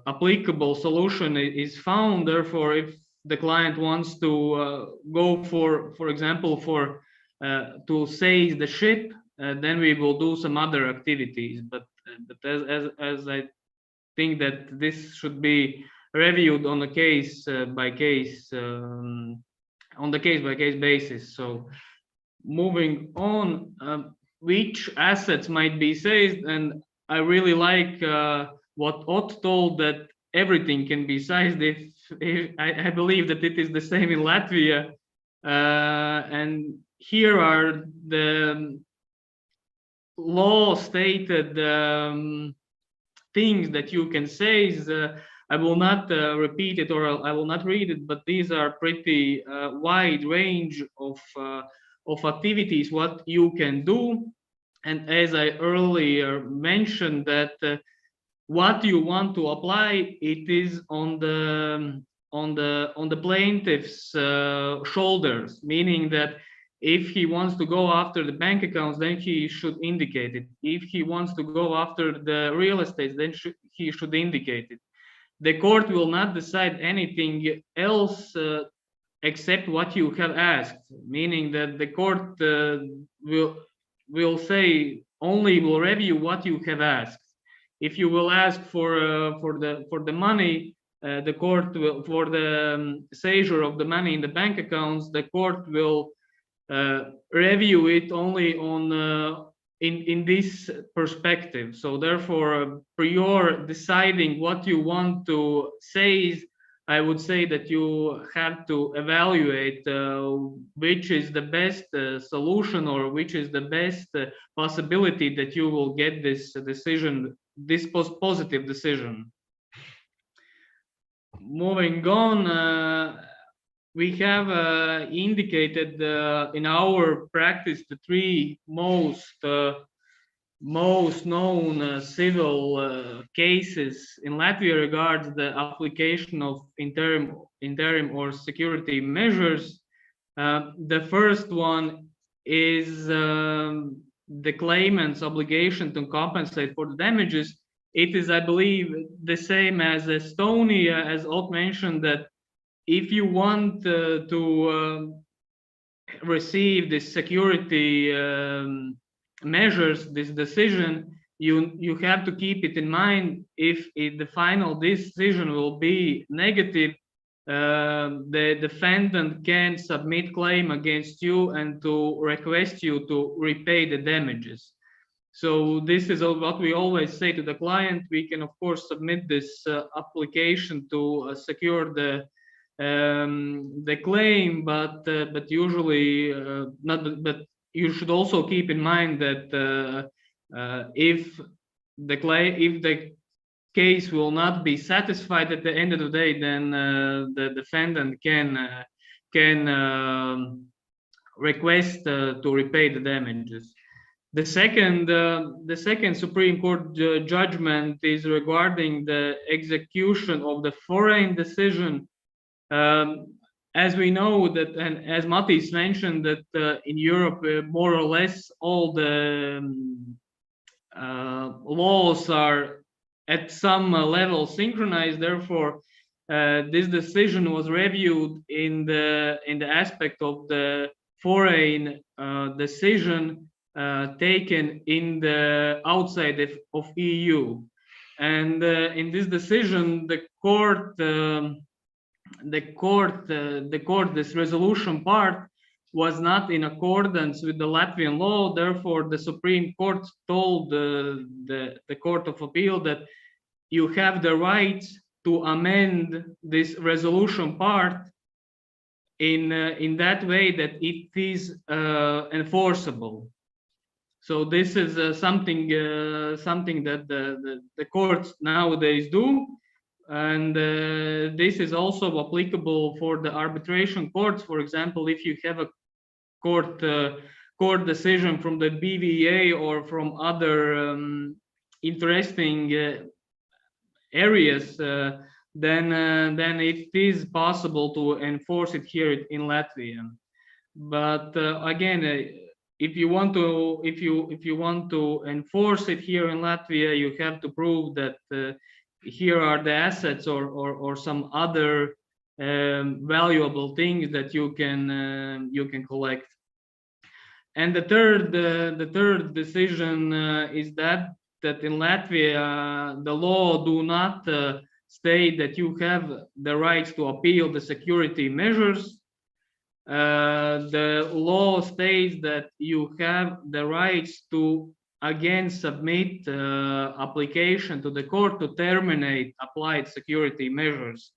applicable solution is found. Therefore, if the client wants to go for example, to seize the ship, then we will do some other activities. But as I think that this should be reviewed on a case by case basis. So moving on, which assets might be seized, and I really like what Ott told, that everything can be seized. If I believe that it is the same in Latvia, and here are the law stated things that you can seize. I will not repeat it, or I will not read it, but these are pretty wide range of activities what you can do. And as I earlier mentioned, that what you want to apply, it is on the plaintiff's shoulders, meaning that if he wants to go after the bank accounts, then he should indicate it. If he wants to go after the real estate, then he should indicate it. The court will not decide anything else except what you have asked, meaning that the court will say only will review what you have asked. If you will ask for the money, the court will, for the seizure of the money in the bank accounts, the court will review it only on in this perspective. So therefore, prior deciding what you want to seize, I would say that you have to evaluate which is the best solution, or which is the best possibility that you will get this decision, this positive decision. Moving on, we have indicated in our practice the three most most known civil cases in Latvia regards the application of interim or security measures. The first one is the claimant's obligation to compensate for the damages. It is, I believe, the same as Estonia, as Ott mentioned, that if you want to receive this security measures, this decision, you have to keep it in mind. If the final decision will be negative, the defendant can submit claim against you and to request you to repay the damages. So this is what we always say to the client. We can of course submit this application to secure the claim, but usually not. But you should also keep in mind that if the case will not be satisfied at the end of the day, then the defendant can request to repay the damages. The second Supreme Court judgment is regarding the execution of the foreign decision. As we know that, and as Matis mentioned, that in Europe, more or less all the laws are at some level synchronized. Therefore, this decision was reviewed in the aspect of the foreign decision taken in the outside of EU, and in this decision, the court, this resolution part was not in accordance with the Latvian law. Therefore, the Supreme Court told the Court of Appeal that you have the right to amend this resolution part in that way that it is enforceable. So this is something that the courts nowadays do, and this is also applicable for the arbitration courts. For example, if you have a court decision from the BVA or from other interesting areas, then it is possible to enforce it here in Latvia. But again, if you want to enforce it here in Latvia, you have to prove that here are the assets or some other valuable things that you can collect. And the third decision is that in Latvia the law do not state that you have the rights to appeal the security measures. The law states that you have the rights to again submit application to the court to terminate applied security measures.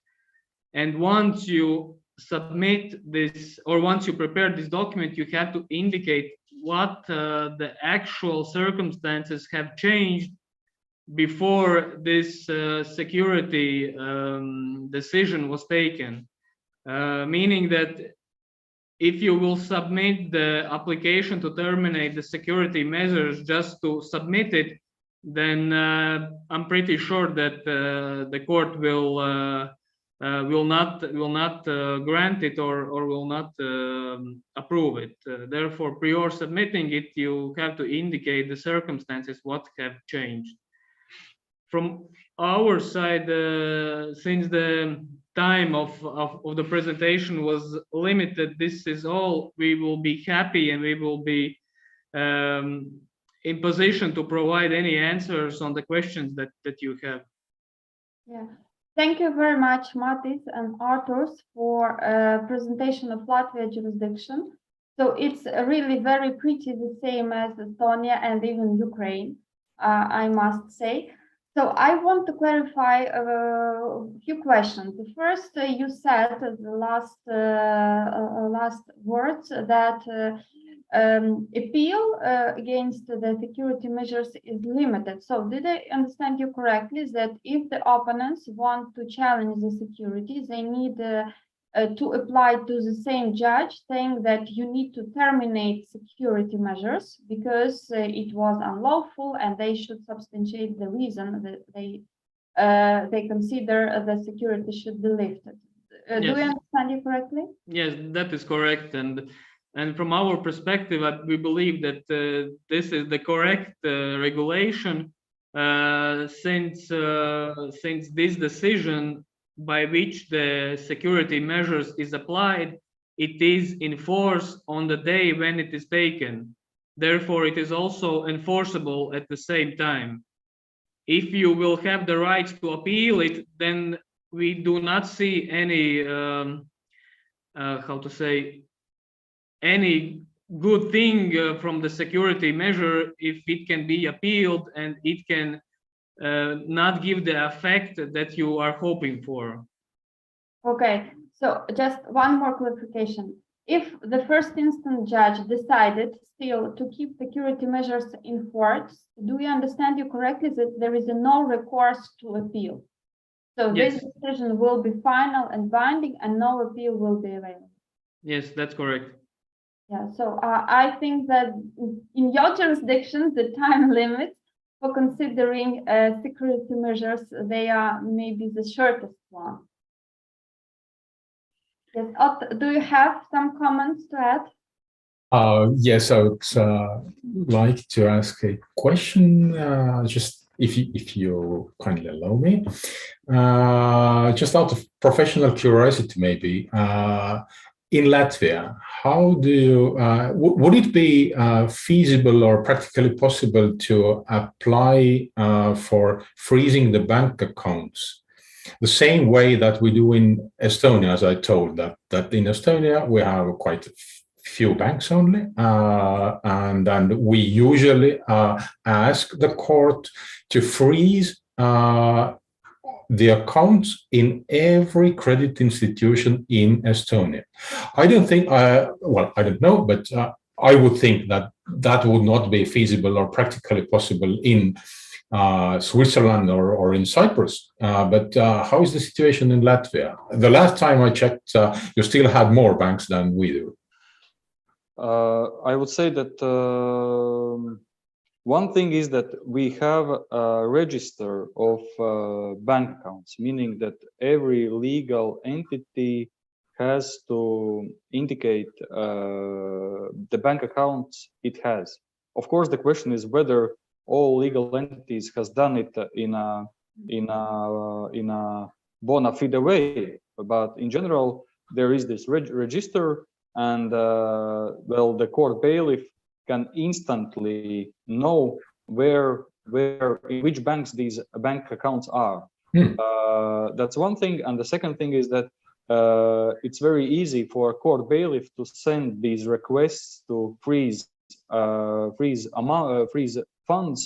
And once you submit this, or once you prepare this document, you have to indicate what the actual circumstances have changed before this security decision was taken, meaning that if you will submit the application to terminate the security measures just to submit it, then I'm pretty sure that the court will not grant it or will not approve it. Therefore, prior submitting it, you have to indicate the circumstances what have changed. From our side, since the time of the presentation was limited, this is all. We will be happy and we will be in position to provide any answers on the questions that you have. Yeah. Thank you very much, Matis and Arturs, for presentation of Latvia jurisdiction. So it's really very pretty, the same as Estonia and even Ukraine, I must say. So I want to clarify a few questions. The first, you said the last words that appeal against the security measures is limited. So did I understand you correctly that if the opponents want to challenge the security, they need to apply to the same judge, saying that you need to terminate security measures because it was unlawful, and they should substantiate the reason that they consider the security should be lifted. Do Yes. we understand you correctly? Yes, that is correct. And from our perspective, we believe that this is the correct regulation, since this decision by which the security measures is applied, it is enforced on the day when it is taken. Therefore, it is also enforceable at the same time. If you will have the right to appeal it, then we do not see any, any good thing from the security measure if it can be appealed and it can not give the effect that you are hoping for. Okay, so just one more clarification. If the first instance judge decided still to keep security measures in force, do we understand you correctly that there is no recourse to appeal? So Yes. this decision will be final and binding, and no appeal will be available. Yes, that's correct. Yeah, so I think that in your jurisdiction, the time limit for considering security measures, they are maybe the shortest one. Yes, Otto, do you have some comments to add? Yes, I would like to ask a question, just if you kindly allow me. Just out of professional curiosity, maybe, in Latvia, how do you, would it be feasible or practically possible to apply for freezing the bank accounts the same way that we do in Estonia? As I told, that in Estonia we have quite a few banks only, and we usually ask the court to freeze the accounts in every credit institution in Estonia. I don't think, well, I don't know, but I would think that that would not be feasible or practically possible in Switzerland or in Cyprus. But how is the situation in Latvia? The last time I checked, you still had more banks than we do. I would say that one thing is that we have a register of bank accounts, meaning that every legal entity has to indicate the bank accounts it has. Of course, the question is whether all legal entities has done it in a bona fide way. But in general, there is this register, and well, the court bailiff can instantly know where in which banks these bank accounts are. That's one thing, and the second thing is that it's very easy for a court bailiff to send these requests to freeze funds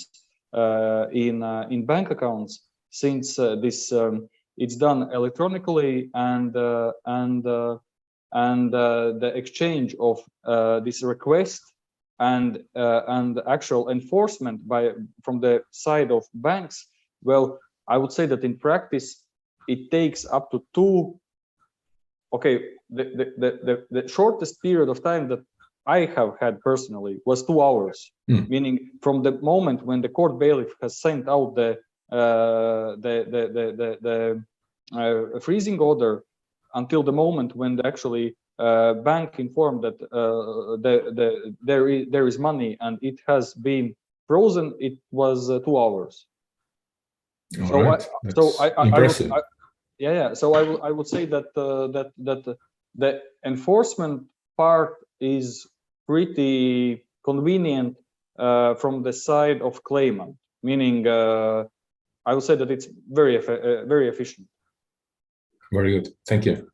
in bank accounts, since this it's done electronically, and the exchange of this request and actual enforcement from the side of banks, well, I would say that in practice it takes up to the shortest period of time that I have had personally was 2 hours, meaning from the moment when the court bailiff has sent out the freezing order until the moment when the actually bank informed that there is money and it has been frozen, it was 2 hours. Impressive. So I would say that the enforcement part is pretty convenient from the side of claimant, meaning I would say that it's very efficient. Very good. Thank you.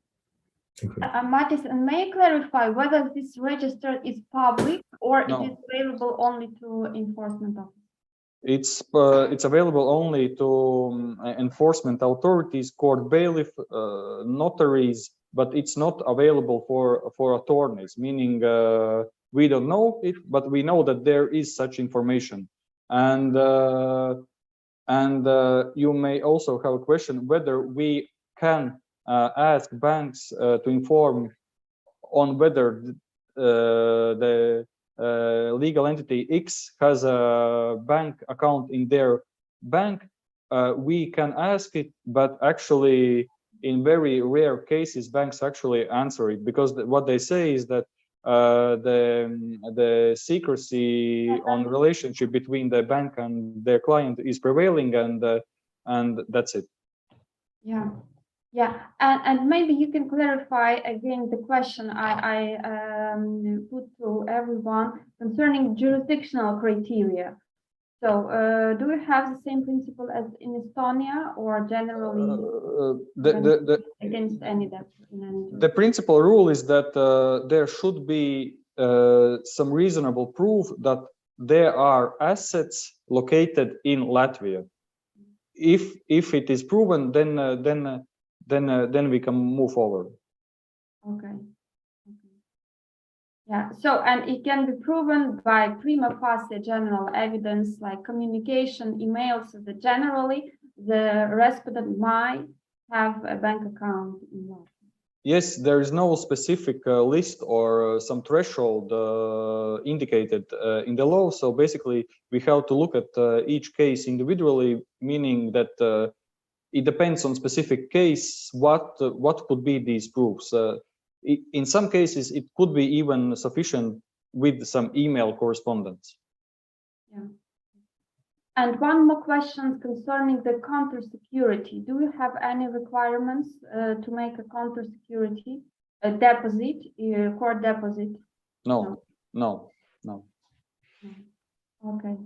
Matis, and may you clarify whether this register is public or No. it is available only to enforcement officers? It's available only to enforcement authorities, court bailiff, notaries, but it's not available for attorneys, meaning we don't know it, but we know that there is such information. And you may also have a question whether we can ask banks to inform on whether the legal entity X has a bank account in their bank, we can ask it, but actually in very rare cases, banks actually answer it, because what they say is that the secrecy on relationship between the bank and their client is prevailing, and that's it. Yeah, and maybe you can clarify again the question I put to everyone concerning jurisdictional criteria. So, do we have the same principle as in Estonia, or generally against any debt? The principal rule is that there should be some reasonable proof that there are assets located in Latvia. If it is proven, then we can move forward. Okay. Yeah, so, and it can be proven by prima facie general evidence like communication, emails, that generally the respondent might have a bank account in Latvia. Yes, there is no specific list or some threshold indicated in the law. So basically, we have to look at each case individually, meaning that it depends on specific case what could be these proofs. In some cases, it could be even sufficient with some email correspondence. Yeah. And one more question concerning the counter security. Do you have any requirements to make a counter security, a deposit, court deposit? No. Okay,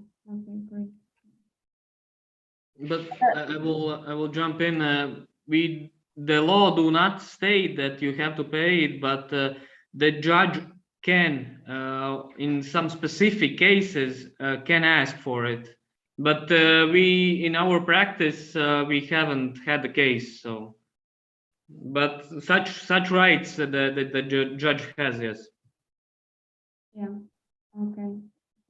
great. But I will jump in. The law do not state that you have to pay it, but the judge can, in some specific cases, can ask for it. But we, in our practice, we haven't had the case. So, but such rights the judge has, yes. Yeah. Okay.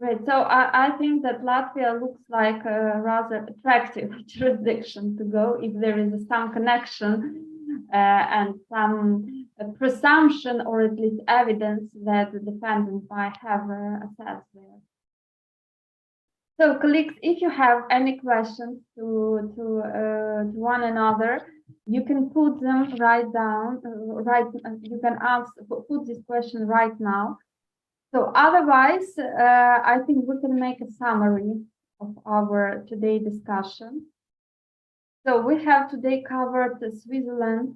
Great. So I think that Latvia looks like a rather attractive jurisdiction to go if there is some connection and some presumption, or at least evidence, that the defendant might have assets there. So, colleagues, if you have any questions to one another, you can put them right down. You can put this question right now. So otherwise, I think we can make a summary of our today discussion. So we have today covered Switzerland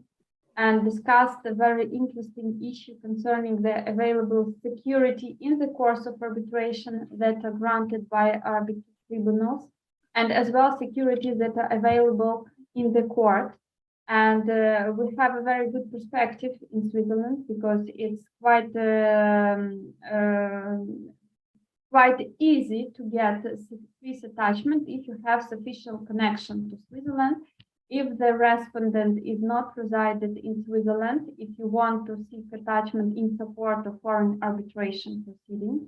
and discussed a very interesting issue concerning the available security in the course of arbitration that are granted by arbitral tribunals, and as well securities that are available in the court. And we have a very good perspective in Switzerland because it's quite easy to get Swiss attachment if you have sufficient connection to Switzerland. If the respondent is not resided in Switzerland, if you want to seek attachment in support of foreign arbitration proceedings.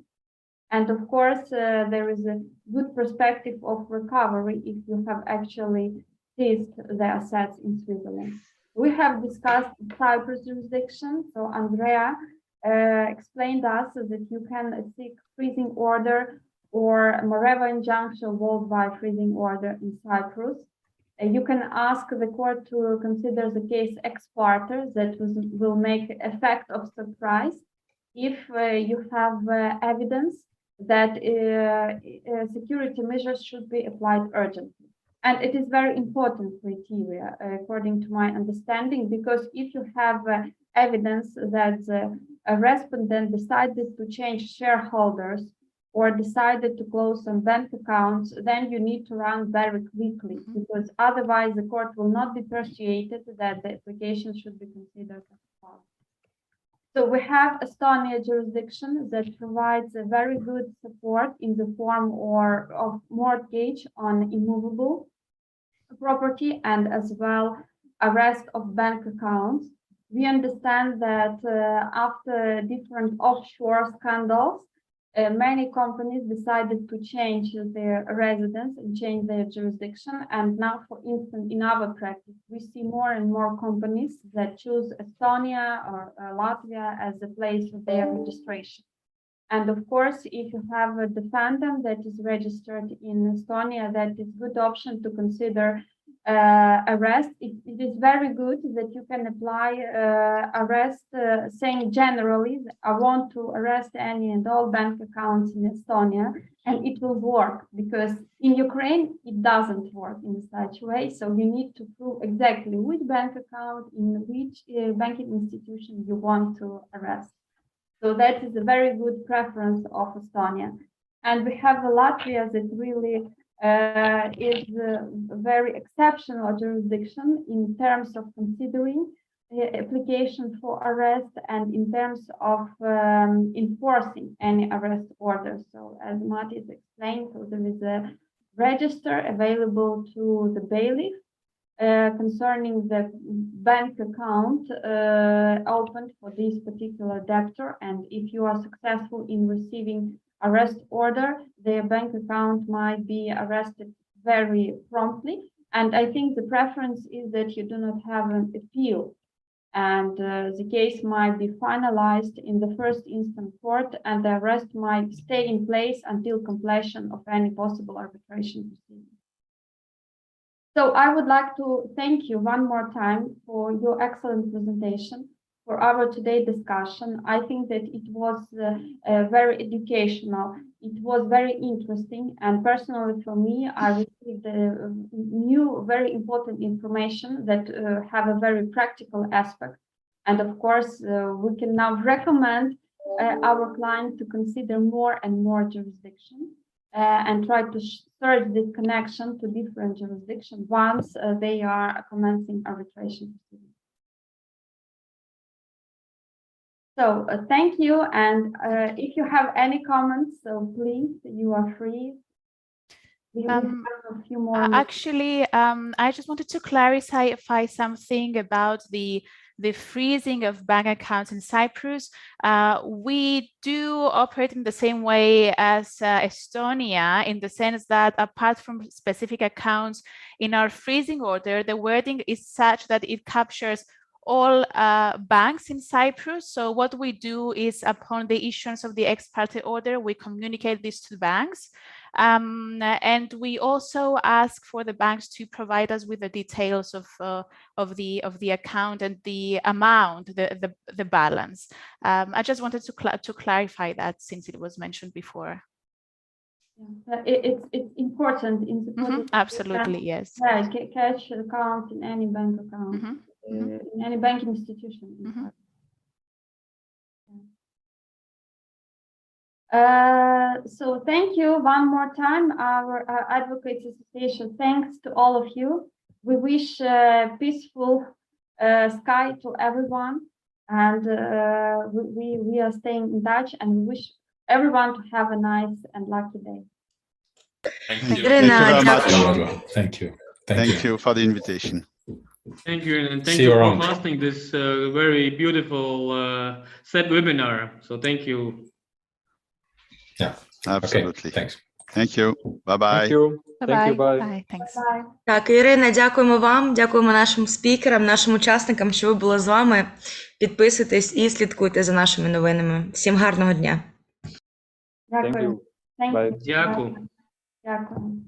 And of course, there is a good perspective of recovery if you have actually seized the assets in Switzerland. We have discussed Cyprus jurisdiction. So Andrea explained us that you can seek freezing order or Moreva injunction worldwide freezing order in Cyprus. You can ask the court to consider the case ex parte, that will make effect of surprise if you have evidence that security measures should be applied urgently. And it is very important criteria, according to my understanding, because if you have evidence that a respondent decided to change shareholders or decided to close some bank accounts, then you need to run very quickly, because otherwise the court will not be persuaded that the application should be considered as part. So we have Estonia jurisdiction that provides a very good support in the form of mortgage on immovable property and as well arrest of bank accounts. We understand that after different offshore scandals, many companies decided to change their residence and change their jurisdiction. And now, for instance, in our practice, we see more and more companies that choose Estonia or Latvia as the place of their registration. And of course, if you have a defendant that is registered in Estonia, that is a good option to consider arrest. It is very good that you can apply arrest saying generally, I want to arrest any and all bank accounts in Estonia, and it will work, because in Ukraine, it doesn't work in such a way. So you need to prove exactly which bank account, in which banking institution you want to arrest. So that is a very good preference of Estonia. And we have Latvia that really is a very exceptional jurisdiction in terms of considering the application for arrest and in terms of enforcing any arrest order. So as Matis explained, so there is a register available to the bailiff concerning the bank account opened for this particular debtor. And if you are successful in receiving arrest order, their bank account might be arrested very promptly. And I think the preference is that you do not have an appeal, and the case might be finalized in the first instance court, and the arrest might stay in place until completion of any possible arbitration proceeding. So I would like to thank you one more time for your excellent presentation, for our today discussion. I think that it was very educational. It was very interesting, and personally for me, I received new, very important information that have a very practical aspect. And of course, we can now recommend our client to consider more and more jurisdictions and try to search this connection to different jurisdictions once they are commencing arbitration proceedings. So thank you, and if you have any comments, so please, you are free. We have a few more actually, I just wanted to clarify something about the freezing of bank accounts in Cyprus. We do operate in the same way as Estonia, in the sense that apart from specific accounts in our freezing order, the wording is such that it captures all banks in Cyprus. So what we do is, upon the issuance of the ex parte order, we communicate this to the banks. And we also ask for the banks to provide us with the details of the account and the amount, the balance. I just wanted to clarify that, since it was mentioned before. It's important in the Absolutely, yes. Yeah, cash account in any bank account. In any banking institution. So thank you one more time, our Advocates Association. Thanks to all of you. We wish peaceful sky to everyone, and we are staying in touch, and we wish everyone to have a nice and lucky day. Thank you very much. Thank you. Thank you for the invitation. Thank you, and thank you for hosting this very beautiful set webinar. So thank you. Yeah, absolutely. Okay, thanks. Thank you. Bye-bye. Thank you. Thank you. Bye. Bye. Thanks. Bye. Так, Ірина, дякуємо вам, дякуємо нашим спікерам, нашим учасникам, що ви були з вами. Підписуйтесь і слідкуйте за нашими новинами. Всім гарного дня. Дякую. Thank you. Дякую. Дякую.